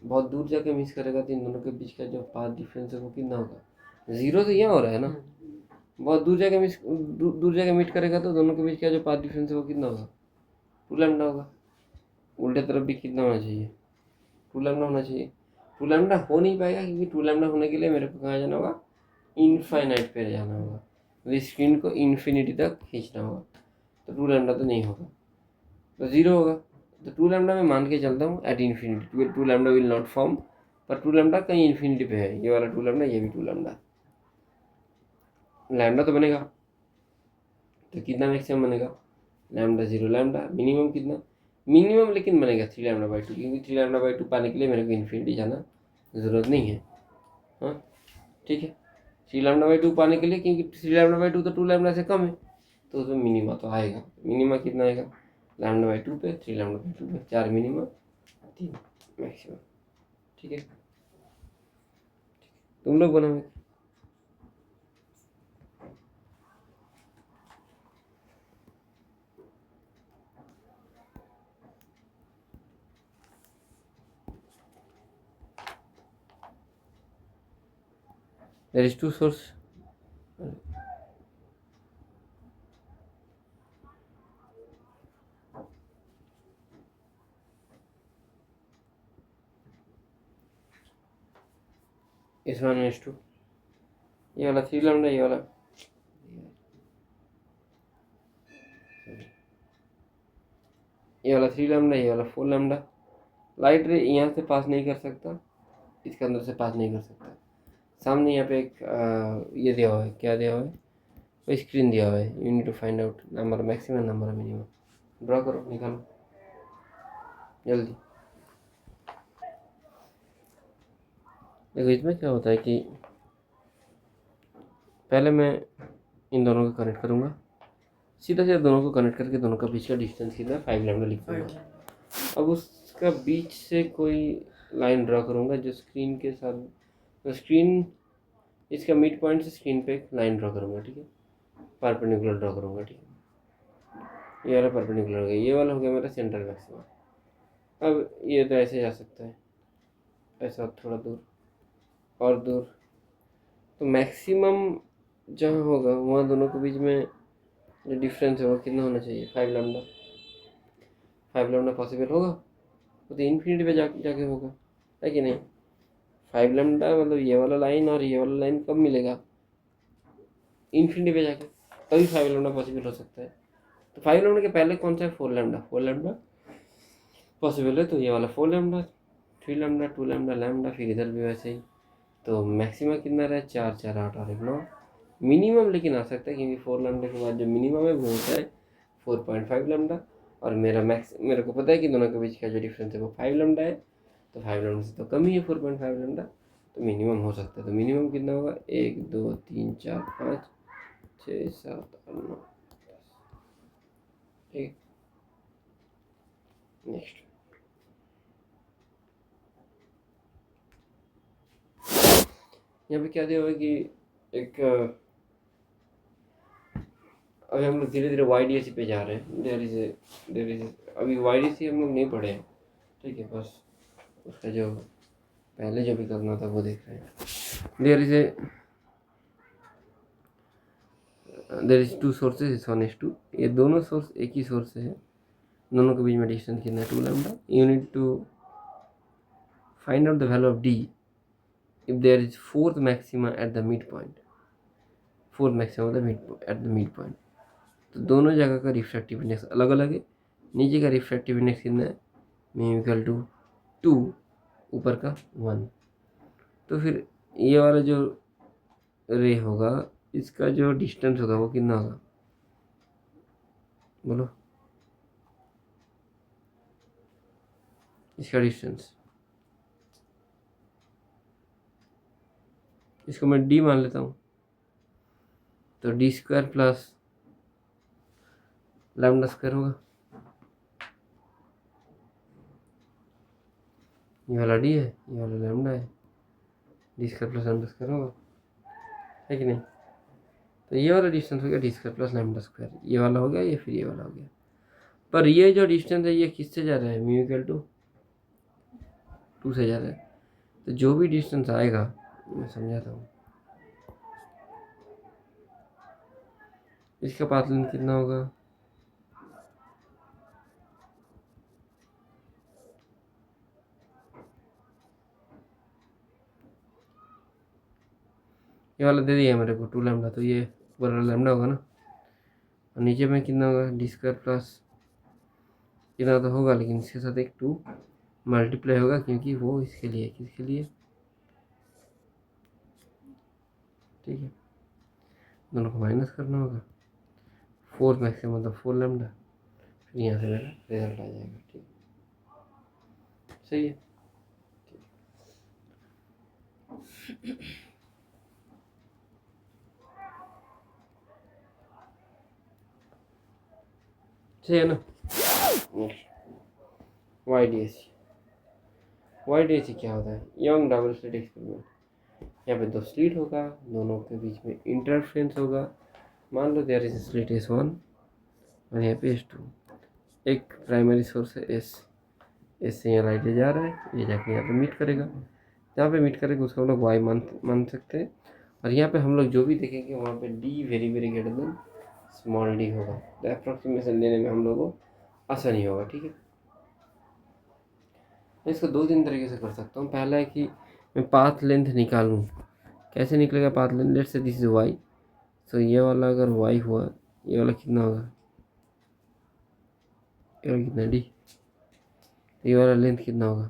बहुत दूर जाके मिस करेगा तो इन दोनों के बीच का जो पाथ डिफरेंस है वो कितना होगा 0, तो यहाँ हो रहा है ना। बहुत दूर जाके दूर जाके मीट करेगा तो दोनों के बीच का जो पाथ डिफरेंस है वो कितना होगा 2 लैम्डा होगा। उल्टे तरफ भी कितना होना चाहिए 2 लैम्डा होना चाहिए। 2 लैम्डा हो नहीं पाएगा क्योंकि 2 लैम्डा होने के लिए मेरे को कहाँ जाना होगा, इनफाइनाइट पे जाना होगा, तो स्क्रीन को इन्फिनिटी तक खींचना होगा, तो 2 लैम्डा तो नहीं होगा, तो 0 होगा। तो 2 लैम्डा मैं मान के चलता हूँ at infinity 2 lambda will not form, पर 2 लैम्डा कहीं इन्फिनिटी पे है, ये वाला 2 लैम्डा ये भी 2 लैम्डा, लैम्डा तो बनेगा, तो कितना मैक्सिमम बनेगा लैम्डा 0 लैम्डा। मिनिमम कितना, मिनिमम लेकिन बनेगा 3 लैम्डा बाई 2, क्योंकि 3 लैम्डा बाई 2 पाने के लिए मेरे को इन्फिनिटी जाना ज़रूरत नहीं है। हाँ ठीक है, 3 लैम्डा बाई 2 पाने के लिए, क्योंकि 3 लैम्डा बाई 2 तो 2 लैम्डा से कम है, तो उसमें मिनिमा तो आएगा। मिनिमा कितना आएगा लैम्डा बाई 2 पे 3 लैम्डा बाई 2 पे 4 मिनिमा 3 मैक्सिमम। ठीक है, तुम लोग बनाओ। There is 2 source, इस वन इज 2, ये वाला 3 लैम्डा, ये वाला ये वाला 3 लैम्डा, ये वाला 4 लैम्डा। लाइट रे यहाँ से पास नहीं कर सकता, इसके अंदर से पास नहीं कर सकता। सामने यहाँ पे एक ये दिया हुआ है, क्या दिया हुआ है, वो स्क्रीन दिया हुआ है, you need to find out number maximum number minimum. Draw करो, निकालो जल्दी। देखो इसमें क्या होता है कि पहले मैं इन दोनों को कनेक्ट करूँगा, सीधा सीधा दोनों को कनेक्ट करके दोनों का बीच का डिस्टेंस कितना 5 लैम्डा लिखूँगा। अब उसका बीच से कोई लाइन ड्रॉ करूँगा जो स्क्रीन के साथ, तो स्क्रीन इसका मिड पॉइंट से स्क्रीन पे एक लाइन ड्रॉ करूँगा, ठीक है, परपेंडिकुलर ड्रॉ करूँगा, ठीक है, ये वाला परपेंडिकुलर हो गया, ये वाला हो गया मेरा सेंट्रल मैक्सिमम। अब ये तो ऐसे जा सकता है, ऐसा थोड़ा दूर और दूर, तो मैक्सिमम जहाँ होगा वहाँ दोनों के बीच में जो डिफरेंस है वो कितना होना चाहिए 5 लैम्डा। 5 लैम्डा पॉसिबल होगा, वो तो इन्फिनिटी पे जाके होगा, है कि नहीं। 5 लैम्डा मतलब ये वाला लाइन और ये वाला लाइन कब मिलेगा, इन्फिनिटी पे जाके, तभी 5 लैम्डा पॉसिबल हो सकता है। तो 5 लैम्डा के पहले कौन सा है 4 लैम्डा, 4 लैम्डा पॉसिबल है, तो ये वाला 4 लैम्डा 3 लैम्डा 2 लैम्डा लैम्डा, फिर इधर भी वैसे ही। तो मैक्सिमम कितना रहा 4 4 8 और 1 9, मिनिमम लेकिन आ सकता है क्योंकि 4 लैम्डा के बाद जो मिनिमम है वो होता है 4.5 लैम्डा, और मेरे को पता है कि दोनों के बीच का जो डिफरेंस है वो 5 लैम्डा है, तो 5 लैम्डा से तो कम ही है 4.5 लैम्डा, तो मिनिमम हो सकता है। तो मिनिमम कितना होगा 1 2 3 4 5 6 7 8 9 10। ठीक है, नेक्स्ट यहाँ पे क्या दिया हुआ है कि एक अभी हम लोग धीरे धीरे YDC पे जा रहे हैं। देर इज अभी YDC हम लोग नहीं पढ़े हैं, ठीक है, बस उसका जो पहले जो भी करना था वो देख रहे हैं। There is two sources is 1:2। ये दोनों सोर्स एक ही सोर्स से है, दोनों के बीच में डिस्टेंस कितना है 2 lambda. You need to find out the value of D if there is fourth maxima at the midpoint, fourth maximum at the midpoint। तो दोनों जगह का रिफ्रैक्टिव इंडेक्स अलग अलग है। नीचे का रिफ्रैक्टिव इंडेक्स कितना है, म्यू इक्वल टू 2, ऊपर का 1। तो फिर ये वाला जो रे होगा इसका जो डिस्टेंस होगा वो कितना होगा, बोलो इसका डिस्टेंस। इसको मैं D मान लेता हूँ, तो D² प्लस λ² होगा। ये वाला D है, ये वाला लैम्डा है, D² प्लस λ² होगा, है कि नहीं। तो ये वाला डिस्टेंस हो गया D² प्लस λ², ये वाला हो गया, ये फिर ये वाला हो गया। पर ये जो डिस्टेंस है ये किससे जा रहा है, म्यू इक्वल टू 2 से जा रहा है। तो जो भी डिस्टेंस आएगा, मैं समझाता हूँ, इसका पाथ लेंथ कितना होगा, ये वाला दे दिया मेरे को 2 लैम्डा, तो ये ऊपर वाला लैम्डा होगा ना, और नीचे में कितना होगा D² प्लस इतना तो होगा, लेकिन इसके साथ एक 2 मल्टीप्लाई होगा, क्योंकि वो इसके लिए, किसके लिए, ठीक है, दोनों को माइनस करना होगा। 4 मैक्सिमम मतलब 4 लैम्डा, फिर यहाँ से मेरा रिजल्ट आ जाएगा, ठीक सही है। सही है ना। YDAC क्या होता है, यंग डबल स्लिट एक्सपेरिमेंट। यहाँ पे 2 स्लिट होगा, दोनों के बीच में इंटरफ्रेंस होगा। मान लो देयर इज स्लिट S1 और यहाँ पे S2। एक प्राइमरी सोर्स है S से यहाँ लाइट जा रहा है, ये जाके यहाँ पे मीट करेगा, जहाँ पे मीट करेगा उसको हम लोग Y मान सकते हैं। और यहाँ पे हम लोग जो भी देखेंगे वहाँ पे D very very greater than small d होगा, तो अप्रॉक्सीमेशन लेने में हम लोगों को आसानी होगा, ठीक है। मैं इसको 2-3 तरीके से कर सकता हूँ। पहला है कि मैं पाथ लेंथ निकालूँ। कैसे निकलेगा path length, let's say this is Y, तो ये वाला अगर Y हुआ, ये वाला कितना होगा, ये वाला कितना D, ये वाला लेंथ कितना होगा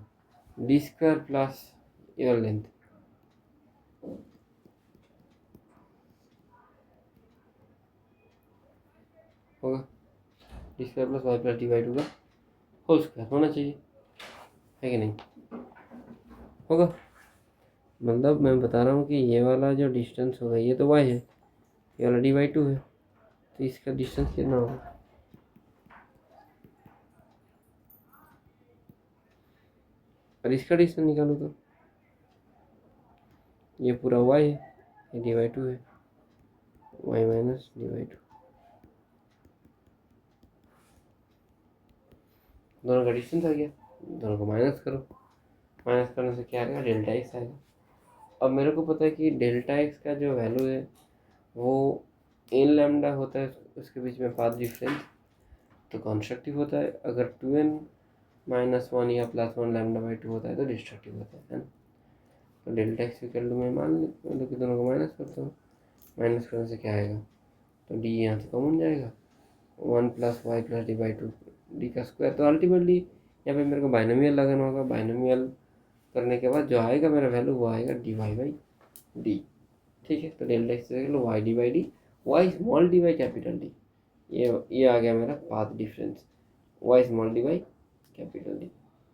D² प्लस ये वाला लेंथ, होगा D² plus Y plus D/2 का होल स्क्वायर होना चाहिए, है कि नहीं, होगा। मतलब मैं बता रहा हूँ कि ये वाला जो डिस्टेंस होगा ये तो Y है, ये वाला D/2 है, तो इसका डिस्टेंस कितना होगा, और इसका डिस्टेंस निकालो तो ये पूरा Y है, ये D/2 है, Y माइनस D/2, दोनों का डिस्टेंस आ गया, दोनों को माइनस करो, माइनस करने से क्या आएगा, डेल्टा x आएगा। अब मेरे को पता है कि डेल्टा x का जो वैल्यू है वो n लैम्डा होता है, उसके बीच में पाथ डिफरेंस, तो कॉन्स्ट्रक्टिव होता है। अगर 2n - 1 या +1 λ/2 होता है तो डिस्ट्रक्टिव होता है ना। तो डेल्टा x इक्वल टू मैं मान लेता कि दोनों को माइनस करता हूँ, माइनस करने से क्या आएगा, तो d यहाँ से कॉमन जाएगा, 1 + y + d/2 d का स्क्वायर। तो अल्टीमेटली यहाँ पे मेरे को बाइनोमियल लगाना होगा, बाइनोमियल करने के बाद जो आएगा मेरा वैल्यू वो आएगा dy/d, ठीक है। तो delta x y d/d, y small dy capital D, ये आ गया मेरा path difference, y small dy capital D,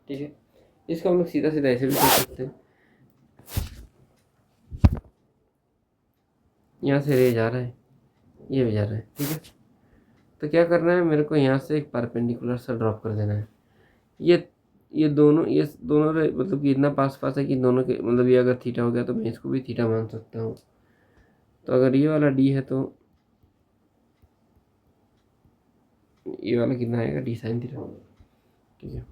ठीक है। इसको हम लोग सीधा सीधा ऐसे भी कर सकते हैं, यहाँ से रे जा रहा है, ये भी जा रहा है, ठीक है। तो क्या करना है मेरे को, यहाँ से एक परपेंडिकुलर सा ड्रॉप कर देना है। ये ये दोनों मतलब कि इतना पास पास है कि दोनों के मतलब ये अगर थीटा हो गया तो मैं इसको भी थीटा मान सकता हूँ। तो अगर ये वाला डी है तो ये वाला कितना आएगा, डी साइन थीटा। ठीक है,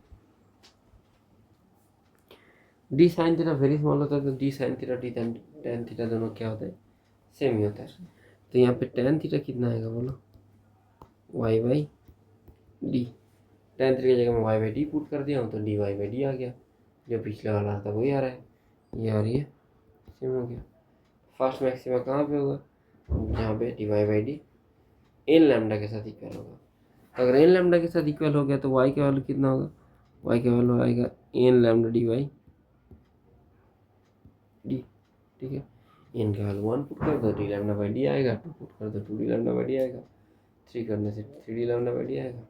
D sine theta very small होता है तो D sine theta D tan theta दोनों क्या होता है, सेम ही होता है। तो यहाँ पे टेन थीटा कितना आएगा बोलो, Y by D. Tan theta की जगह मैं वाई बाई डी पुट कर दिया हूँ तो डी वाई बाई डी आ गया, जो पिछले वाला था वही आ रहा है, ये और ये सेम हो गया। फर्स्ट मैक्सिमा कहाँ पे होगा, जहाँ पे D Y by D N lambda के साथ इक्वल होगा। तो अगर एन लैम्डा के साथ इक्वल हो गया तो वाई का वैल्यू कितना होगा, वाई का वैल्यू आएगा N lambda D Y D. ठीक है, एन का वैल्यू 1 पुट कर दो, डी लैम्डा बाई डी आएगा, 2 पुट कर दो 2 डी लैम्डा बाई डी आएगा, 3 करने से 3 डी लैम्डा बाई डी आएगा,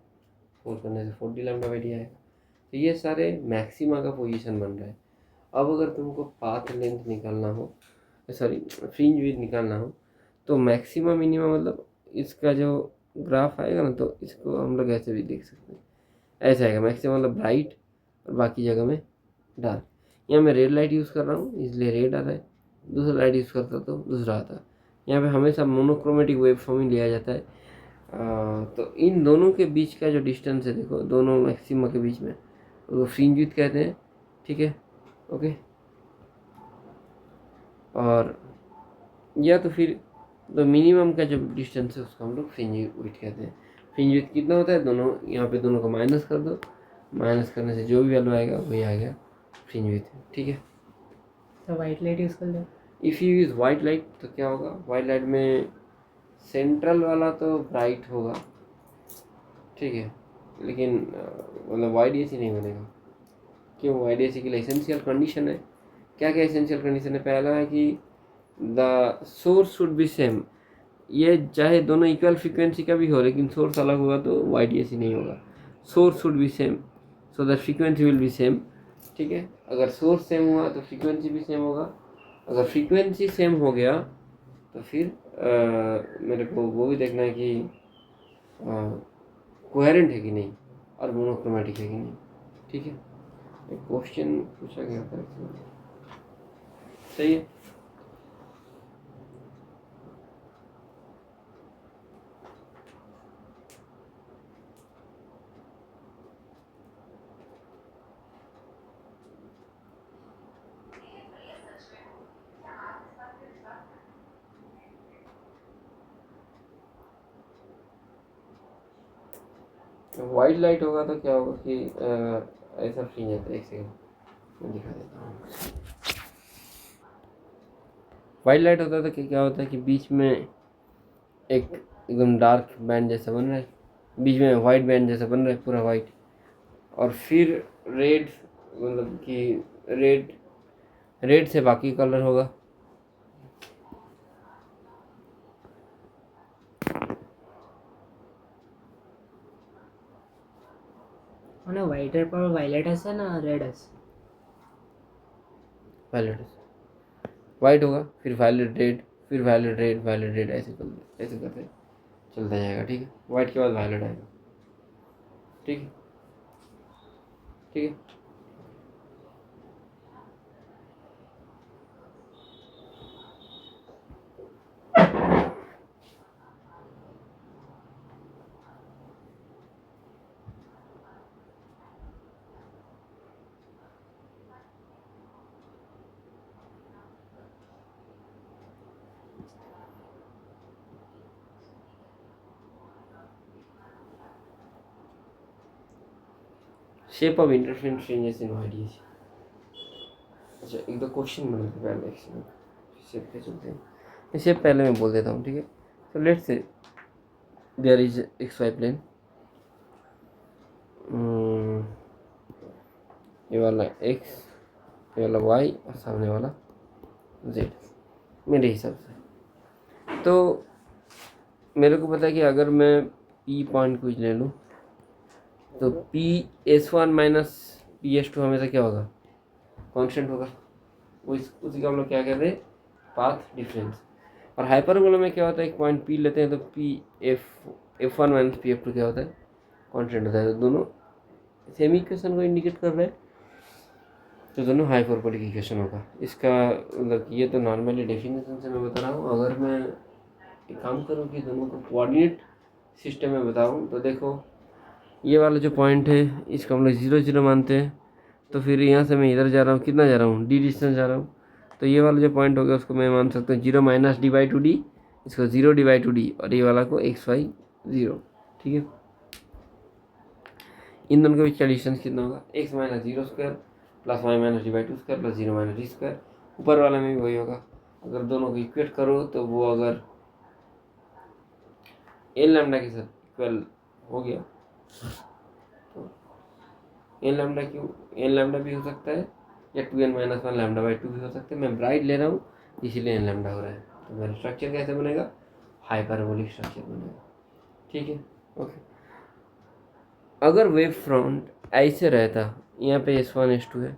4 करने से 4 डी लैम्डा बाई डी आएगा। तो ये सारे मैक्सिमा का पोजीशन बन रहा है। अब अगर तुमको पाथ लेंथ निकालना हो, सॉरी फ्रिंज विड्थ निकालना हो, तो मैक्सिमा मिनिमा मतलब इसका जो ग्राफ आएगा ना, तो इसको हम लोग ऐसे भी देख सकते हैं, ऐसा आएगा मैक्सिमम मतलब ब्राइट और बाकी जगह में डार्क। यहाँ मैं रेड लाइट यूज़ कर रहा हूँ इसलिए रेड आ रहा है, दूसरा लाइट यूज़ करता तो दूसरा आता। यहाँ पे हमेशा मोनोक्रोमेटिक वेव फॉर्म ही लिया जाता है। तो इन दोनों के बीच का जो डिस्टेंस है देखो, दोनों मैक्सिमा के बीच में, वो फ्रिंज विड्थ कहते हैं। ठीक है, ओके। और या तो फिर तो मिनिमम का जो डिस्टेंस है उसको हम लोग फ्रिंज विड्थ कहते हैं। फ्रिंज विड्थ कितना होता है, दोनों यहाँ पे दोनों को माइनस कर दो, माइनस करने से जो भी वैल्यू आएगा वही आ गया फ्रिंज विड्थ। ठीक है, तो वाइट लाइट यूज़ कर लो। If you use white light तो क्या होगा, वाइट लाइट में सेंट्रल वाला तो ब्राइट होगा, ठीक है, लेकिन मतलब वाई डी ए सी नहीं बनेगा। क्यों, वाई डी ए सी के लिए एसेंशियल कंडीशन है, क्या क्या एसेंशियल कंडीशन है, पहला है कि the source should be same. ये चाहे दोनों इक्वल फ्रीक्वेंसी का भी हो लेकिन सोर्स अलग होगा तो वाई डी ए सी नहीं होगा। Source should be same so that frequency will be same. ठीक है, अगर सोर्स सेम हुआ तो फ्रीक्वेंसी भी सेम होगा। अगर फ्रीक्वेंसी सेम हो गया तो फिर मेरे को वो भी देखना है कि कोहेरेंट है कि नहीं और मोनोक्रोमेटिक है कि नहीं। ठीक है, एक क्वेश्चन पूछा गया था, सही है। वाइट लाइट होगा तो क्या होगा कि ऐसा फ्री जाता है, एक सेकंड मैं दिखा देता हूँ। वाइट लाइट होता है तो क्या होता है कि बीच में एक एकदम डार्क बैंड जैसा बन रहा है, बीच में वाइट बैंड जैसा बन रहा है पूरा वाइट, और फिर रेड मतलब कि रेड से बाकी कलर होगा। মানে হোয়াইটের পর ভায়োলেট আছে না রেড আছে? वायलेट वाइट होगा, फिर वायलेट रेड, फिर वायलेट रेड, वायलेट रेड, ऐसे करते चलता जाएगा। ठीक है, वाइट के बाद वायलेट आएगा। ठीक है, ठीक है। Shape of interference changes in YDS. अच्छा, एक दो क्वेश्चन बने थे पहले, शेप पे चलते हैं। शेप पहले मैं बोल देता हूँ, ठीक है। तो let's say there is X Y plane, ये वाला एक्स, ये वाला वाई और सामने वाला जेड मेरे हिसाब से। तो मेरे को पता है कि अगर मैं पी पॉइंट कुछ ले लूँ तो P S one minus P S two हमेशा क्या होगा, कांस्टेंट होगा। वो उसी का हम लोग क्या कहते हैं, पाथ डिफरेंस। और हाइपरबोला में क्या होता है, एक पॉइंट पी लेते हैं तो P F one minus P F two क्या होता है, कांस्टेंट होता है। तो दोनों सेम इक्वेशन को इंडिकेट कर रहे हैं, तो दोनों हाइपरबोलिक इक्वेशन होगा। इसका मतलब ये तो नॉर्मली डेफिनेशन से मैं बता रहा हूँ। अगर मैं एक काम करूँ कि दोनों को कोऑर्डिनेट सिस्टम में बताऊँ, तो देखो ये वाला जो पॉइंट है इसको हम लोग 0 0 मानते हैं, तो फिर यहाँ से मैं इधर जा रहा हूँ, कितना जा रहा हूँ, डी डिस्टेंस जा रहा हूँ, तो ये वाला जो पॉइंट होगा उसको मैं मान सकता हूँ 0 minus D by to D, इसको 0 डी बाई टू डी, और ये वाला को एक्स वाई 0। ठीक है, इन दोनों के बीच का डिस्टेंस कितना होगा, X minus 0 square plus Y minus D by two square plus 0 minus D square. ऊपर वाले में भी वही होगा। अगर दोनों को इक्वेट करो तो वो अगर एन लैम्डा के साथ इक्वल हो गया, तो एन लैम्डा क्यों, एन लैम्डा भी हो सकता है या 2n माइनस 1 लैम्डा बाई 2 भी हो सकता है। मैं ब्राइट ले रहा हूँ इसीलिए एन लैम्डा हो रहा है। तो मेरा स्ट्रक्चर कैसे बनेगा, हाइपरबोलिक स्ट्रक्चर बनेगा। ठीक है, ओके। अगर वेव फ्रंट ऐसे रहता, यहाँ पे S1 S2 है,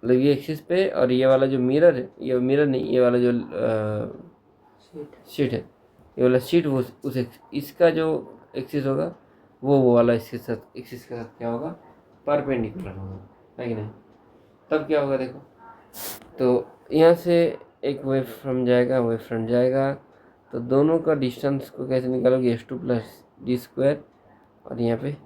मतलब ये एक्सिस पे, और ये वाला जो मिरर है, ये मिरर नहीं, ये वाला जो शीट है, ये वाला शीट वो उस इसका जो एक्सिस होगा वो वाला एक्सिस के साथ क्या होगा, परपेंडिकुलर होगा, है कि नहीं। तब क्या होगा देखो, तो यहाँ से एक वेव फ्रंट जाएगा, तो दोनों का डिस्टेंस को कैसे निकालोगे, S2 प्लस डी स्क्वायर, और यहाँ पे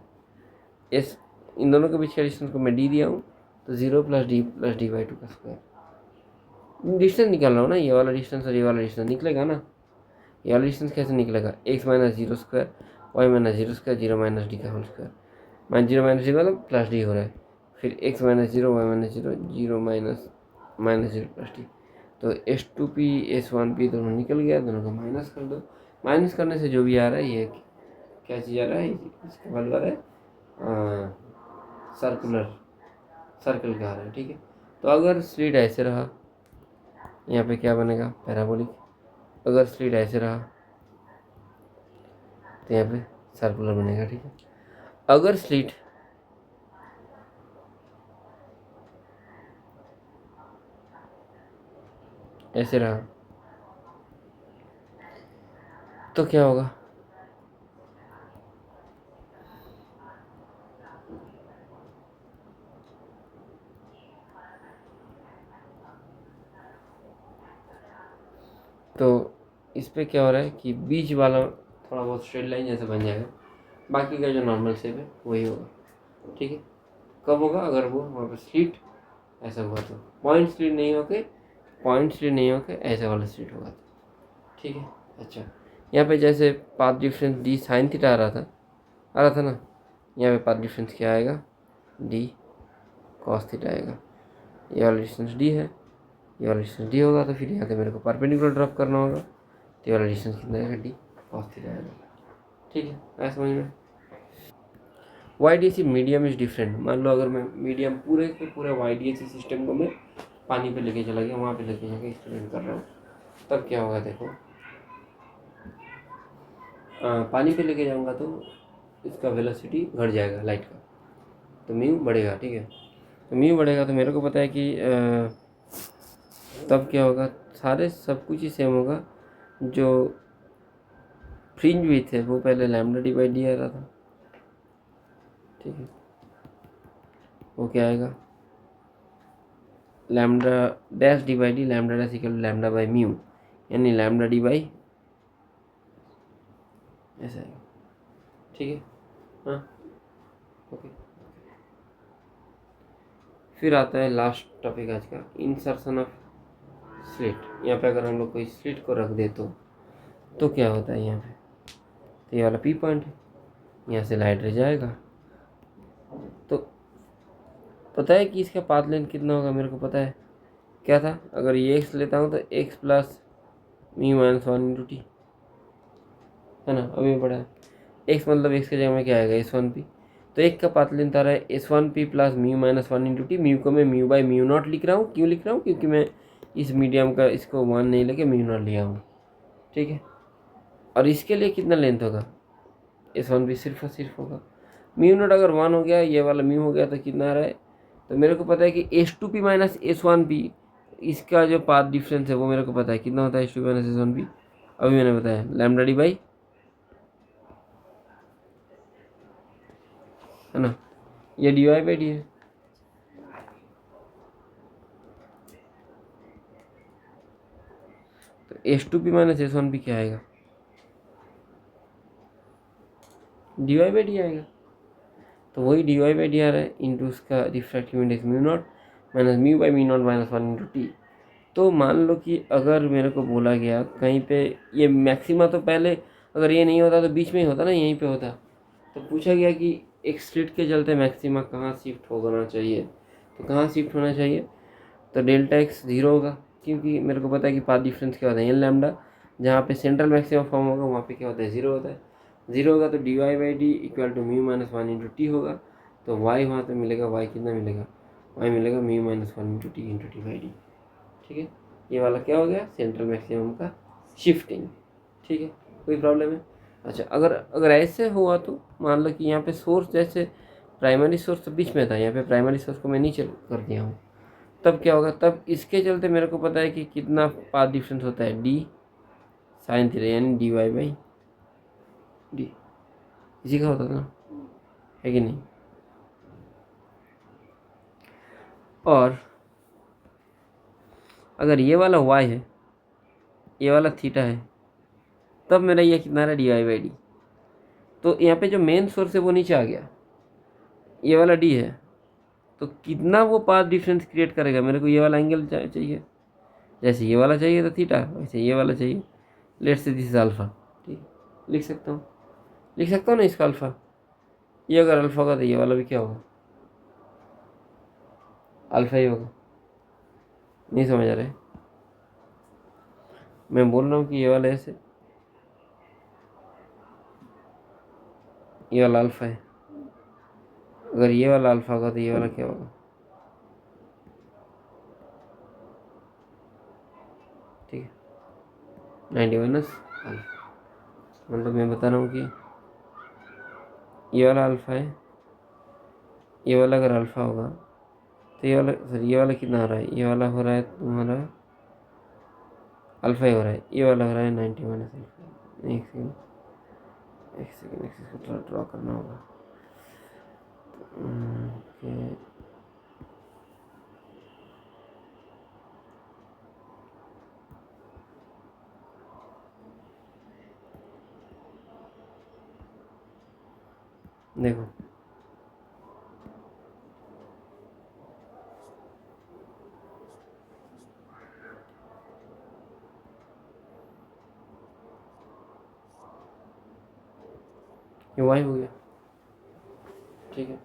एस, इन दोनों के बीच का डिस्टेंस को मैं डी दिया हूँ, तो 0 प्लस डी बाई 2 का स्क्वायर। डिस्टेंस निकाल रहा हूँ ना, ये वाला डिस्टेंस और ये वाला डिस्टेंस निकलेगा ना। ये वाला डिस्टेंस कैसे निकलेगा, X minus 0 square Y minus 0 square 0 minus D का होल स्क्वायर, माइनस 0 माइनस 0 मतलब प्लस डी हो रहा है, फिर X minus 0 Y minus 0 0 minus 0 plus D. तो S2P S1P दोनों निकल गया, दोनों को माइनस कर दो। माइनस करने से जो भी आ रहा है, ये क्या चीज़ आ रहा है, इसका बल आ रहा है सर्कल का आ रहा है। ठीक है, तो अगर स्लिट ऐसे रहा, यहाँ पे क्या बनेगा, पैराबोलिक। अगर स्लिट ऐसे रहा तो यहाँ पे सर्कुलर बनेगा। ठीक है, अगर स्लिट ऐसे रहा तो क्या होगा, तो इस पे क्या हो रहा है कि बीच वाला थोड़ा बहुत स्ट्रेट लाइन जैसे बन जाएगा, बाकी का जो नॉर्मल शेप है वही होगा। ठीक है, कब होगा, अगर वो वहाँ पर स्लिट ऐसा हुआ तो, पॉइंट स्लिट नहीं होके ऐसे वाला स्लिट होगा तो। ठीक है, अच्छा, यहाँ पे जैसे path difference D sine theta आ रहा था ना, यहाँ पे पाथ डिफरेंस क्या आएगा, डी कॉस थीटा आएगा। ये वाला डिस्टेंस डी है, ये वाला डिस्टेंस डी होगा, तो फिर यहाँ से मेरे को परपेंडिकुलर ड्रॉप करना होगा, तो ये वाला डिस्टेंस कितना आएगा, डी कॉस थीटा आएगा। ठीक है, ऐसा समझ में। YDAC medium is different. मान लो अगर मैं मीडियम पूरे के पूरे YDAC सिस्टम को मैं पानी पे लेके चला गया, वहाँ पे लेके जाके एक्सपेरिमेंट कर रहा हूँ, तब क्या होगा देखो, पानी पे लेके जाऊँगा तो इसका वेलोसिटी घट जाएगा लाइट का, तो म्यू बढ़ेगा। ठीक है, तो म्यू बढ़ेगा, तो मेरे को पता है कि तब क्या होगा, सारे सब कुछ ही सेम होगा। जो फ्रिंज विड्थ है वो पहले लैम्डा डिवाइड डी आ रहा था। ठीक है, वो क्या आएगा, lambda dash D by D, lambda dash equal lambda by mu, यानी लैम्डा डी बाई ऐसा आएगा। ठीक है, हाँ, ओके। फिर आता है लास्ट टॉपिक आज का, इंसर्शन ऑफ स्लिट। यहाँ पे अगर हम लोग कोई स्लिट को रख दे तो क्या होता है, यहाँ पे तो ये वाला पी पॉइंट है, यहाँ से लाइट रह जाएगा, तो पता है कि इसका पाथ लेंथ कितना होगा, मेरे को पता है क्या था, अगर ये एक्स लेता हूँ तो x plus mu minus 1 into T है ना, अभी पढ़ा है। एक्स मतलब एक्स के जगह में क्या आएगा, S1P, तो एक का पाथ लेंथ आ रहा है S1P plus mu minus 1 into T. Mu को मैं म्यू बाई म्यू नॉट लिख रहा हूँ, क्यों लिख रहा हूँ, क्योंकि मैं इस मीडियम का इसको 1 नहीं लेके म्यू नॉट लिया हूँ। ठीक है, और इसके लिए कितना लेंथ होगा, S1P सिर्फ और सिर्फ होगा म्यू नॉट। अगर 1 हो गया, ये वाला म्यू हो गया, तो कितना आ रहा है, तो मेरे को पता है कि S2P माइनस S1P, इसका जो पाथ डिफरेंस है वो मेरे को पता है कितना होता है, S2P माइनस S1P, अभी मैंने बताया लैम्डा डी बाई ये डी वाई बाई डी है। तो S two P minus S one P क्या आएगा, डी वाई बाई डी आएगा। तो वही डी वाई बाई डी आ रहा है इंटू उसका refractive index mu not minus mu by mu not minus one into T. तो मान लो कि अगर मेरे को बोला गया कहीं पे ये मैक्सिमा, तो पहले अगर ये नहीं होता तो बीच में ही होता ना, यहीं पे होता। तो पूछा गया कि एक स्लिट के चलते मैक्सिमा कहाँ शिफ्ट होना चाहिए, तो कहाँ शिफ्ट होना चाहिए, तो डेल्टा एक्स 0 होगा, क्योंकि मेरे को पता है कि पाथ डिफरेंस क्या होता है एन लैम्डा, जहाँ पे सेंट्रल मैक्सिमम फॉर्म होगा वहाँ पे क्या होता है 0 होता है। 0 होगा तो D Y by D equal to mu minus one into T होगा। तो वाई वहाँ पे मिलेगा, वाई कितना मिलेगा, वाई मिलेगा mu minus one into T by D. ठीक है, ये वाला क्या हो गया, सेंट्रल मैक्सिमम का शिफ्टिंग। ठीक है, कोई प्रॉब्लम है। अच्छा, अगर ऐसे हुआ तो मान लो कि यहाँ पे सोर्स, जैसे प्राइमरी सोर्स तो बीच में था, यहाँ पे प्राइमरी सोर्स को मैं नीचे कर दिया हूँ, तब क्या होगा, तब इसके चलते मेरे को पता है कि कितना पाथ डिफरेंस होता है, डी साइन थीटा, यानी डी वाई बाई डी, इसी का होता था, है कि नहीं। और अगर ये वाला y है, ये वाला थीटा है, तब मेरा ये कितना रहा, डी वाई बाई डी। तो यहाँ पे जो मेन सोर्स है वो नीचे आ गया, ये वाला डी है, तो कितना वो पाथ डिफरेंस क्रिएट करेगा, मेरे को ये वाला एंगल चाहिए, जैसे ये वाला चाहिए तो थीटा, वैसे ये वाला चाहिए, let's say this is alpha. ठीक, लिख सकता हूँ ना इसका अल्फा। ये अगर अल्फा होगा तो ये वाला भी क्या होगा, अल्फा ही होगा। नहीं समझ आ रहा है, मैं बोल रहा हूँ कि ये वाला ऐसे, ये वाला अल्फा है, अगर ये वाला अल्फा होगा तो ये वाला क्या होगा, ठीक है, 90 माइनस अल्फा। मतलब मैं बता रहा हूँ कि ये वाला अल्फा है, ये वाला अगर अल्फा होगा तो ये वाला, सॉरी ये वाला कितना हो रहा है, ये वाला हो रहा है तुम्हारा अल्फा ही हो रहा है, ये वाला हो रहा है 90 माइनस अल्फा। एक सेकेंड इसको थोड़ा ड्रॉ करना होगा। ओके, देखो ये वाई हो गया, ठीक है, ये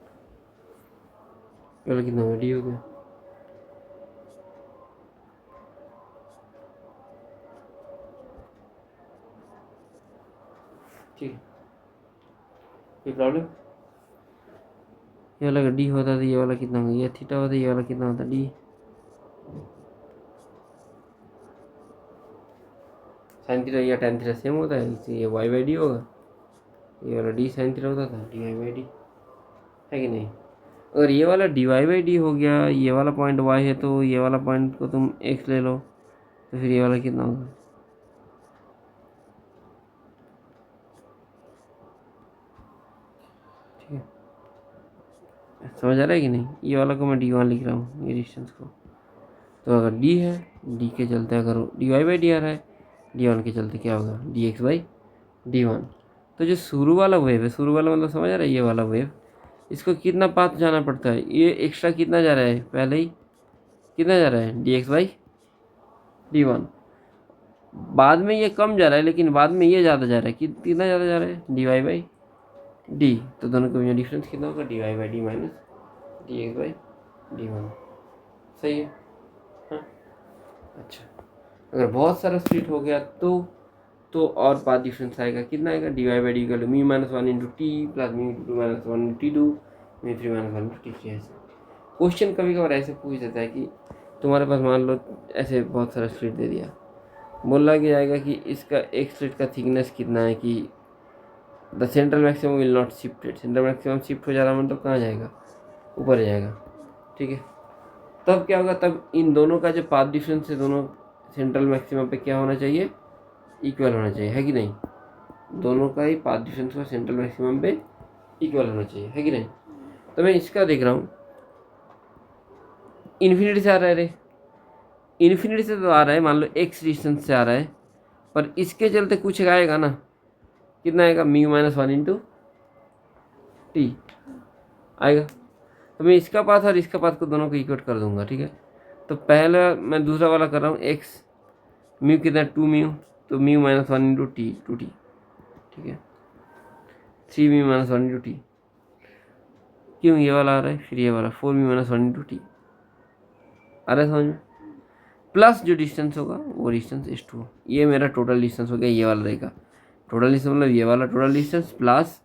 वाला कितना हो गया, डी हो गया। ठीक है, कोई प्रॉब्लम, ये वाला डी होता तो ये वाला कितना होगा, ये थीटा होता ये वाला कितना होता, डी साइन थीटा या टेन थीटा सेम होता है, इसलिए ये वाई बाई डी होगा, ये वाला डी साइन थीटा होता था, डी वाई बाई डी, है कि नहीं। अगर ये वाला डी वाई बाई डी हो गया, ये वाला पॉइंट वाई है, तो ये वाला पॉइंट को तुम एक्स ले लो, तो फिर ये वाला कितना होगा, ठीक है, समझ आ रहा है कि नहीं। ये वाला को मैं डी वन लिख रहा हूँ, ये डिस्टेंस को। तो अगर डी है, डी के चलते अगर डी वाई बाई डी आ रहा है, डी वन के चलते क्या होगा, D X by D one. तो जो शुरू वाला वेव है, शुरू वाला मतलब समझ आ रहा है, ये वाला वेव, इसको कितना पाथ जाना पड़ता है, ये एक्स्ट्रा कितना जा रहा है, पहले ही कितना जा रहा है, D X by D one. बाद में ये कम जा रहा है, लेकिन बाद में ये ज़्यादा जा रहा है, कितना ज़्यादा जा रहा है, डी वाई बाई डी। तो दोनों के बीच डिफरेंस कितना होगा, D Y by D minus D X by D one. सही है, हाँ। अच्छा, अगर बहुत सारा स्प्लिट हो गया तो और पाथ डिफरेंस आएगा, कितना आएगा, D Y by D equal to mu minus one into T plus mu two minus one into T two mu three minus one into T three. ऐसे क्वेश्चन कभी कभार ऐसे पूछ देता है कि तुम्हारे पास मान लो ऐसे बहुत सारा स्प्लिट दे दिया, बोला कि जाएगा कि इसका एक स्लिट का थिकनेस कितना है, कि the central maximum will not shifted, central maximum shift हो जा रहा मतलब कहाँ जाएगा, ऊपर जाएगा। ठीक है, तब क्या होगा, तब इन दोनों का जो पाथ डिफरेंस है दोनों सेंट्रल मैक्सिमम पे क्या होना चाहिए, इक्वल होना चाहिए, है कि नहीं। दोनों का ही पाथ डिफरेंस का सेंट्रल मैक्सिमम पे इक्वल होना चाहिए, है कि नहीं। तो मैं इसका देख रहा हूँ, इन्फिनिटी से आ रहा है रे, इन्फिनिटी से तो आ रहा है, मान लो एक्स डिस्टेंस से आ रहा है, पर इसके चलते कुछ आएगा ना, कितना आएगा, mu minus one into T आएगा। तो मैं इसका पाथ और इसका पाथ को दोनों को इक्वेट कर दूंगा, ठीक है। तो पहला मैं दूसरा वाला कर रहा हूँ, एक्स म्यू कितना, टू म्यू, तो mu minus one into T, two T, ठीक है, three mu minus one into T, क्यों ये वाला आ रहा है, फिर ये वाला four mu minus one into T, आ रहा है समझ में। प्लस जो डिस्टेंस होगा वो डिस्टेंस एस टू, ये मेरा टोटल डिस्टेंस हो गया, ये वाला रहेगा टोटल डिस्टेंस, मतलब ये वाला टोटल डिस्टेंस प्लस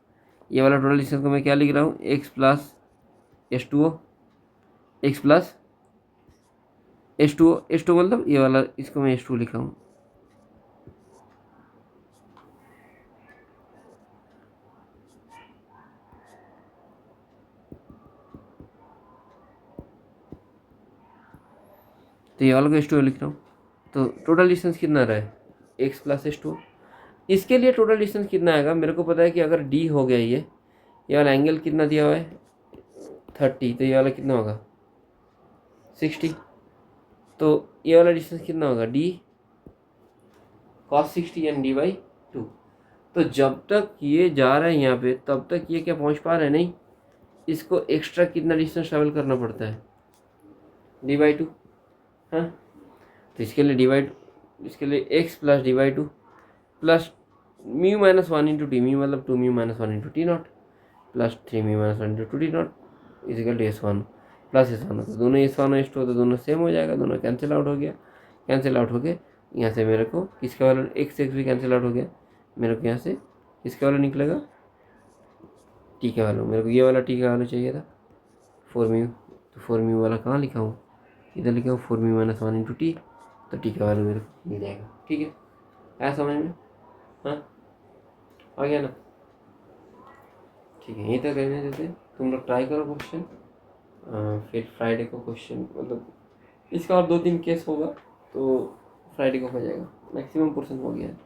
ये वाला टोटल डिस्टेंस को मैं क्या लिख रहा हूँ, X plus S two O, X plus S two O, S two मतलब ये वाला, इसको मैं एस टू लिख रहा हूँ। तो ये वाला को एस टू लिख रहा हूँ। तो टोटल डिस्टेंस कितना रहा है, एक्स प्लस एस टू। इसके लिए टोटल डिस्टेंस कितना आएगा, मेरे को पता है कि अगर डी हो गया ये वाला एंगल कितना दिया हुआ है 30, तो ये वाला कितना होगा 60, तो ये वाला डिस्टेंस कितना होगा D cos 60 and D by to. तो जब तक ये जा रहा है यहाँ पे तब तक ये क्या पहुँच पा रहा है, नहीं, इसको एक्स्ट्रा कितना डिस्टेंस ट्रैवल करना पड़ता है, डी बाई टू। हाँ, तो इसके लिए X plus D by two plus mu minus one into T, mu मतलब two mu minus one into T not plus three mu minus one into two T not equal to S one plus S one. तो दोनों S one S to तो दोनों same हो जाएगा, दोनों cancel out हो गया, कैंसिल आउट हो गए। यहाँ से मेरे को किसके वाला एक्स एक्स भी कैंसिल आउट हो गया, मेरे को यहाँ से किसके वाला निकलेगा, टी के वाला। मेरे को ये वाला टी का वाला चाहिए था फोर म्यू, तो फोर म्यू वाला कहाँ लिखा हूँ, इधर लिखा हूँ four mu minus one into T, तो टी का वाला मेरे को मिल जाएगा, ठीक है। आया समझ में, हाँ आ गया ना, ठीक है। यहीं तक रहने देते, तुम लोग ट्राई करो क्वेश्चन, फिर फ्राइडे को क्वेश्चन, मतलब इसका और 2-3 केस होगा तो फ्राइडे को हो जाएगा, मैक्सिमम पोर्शन हो गया है।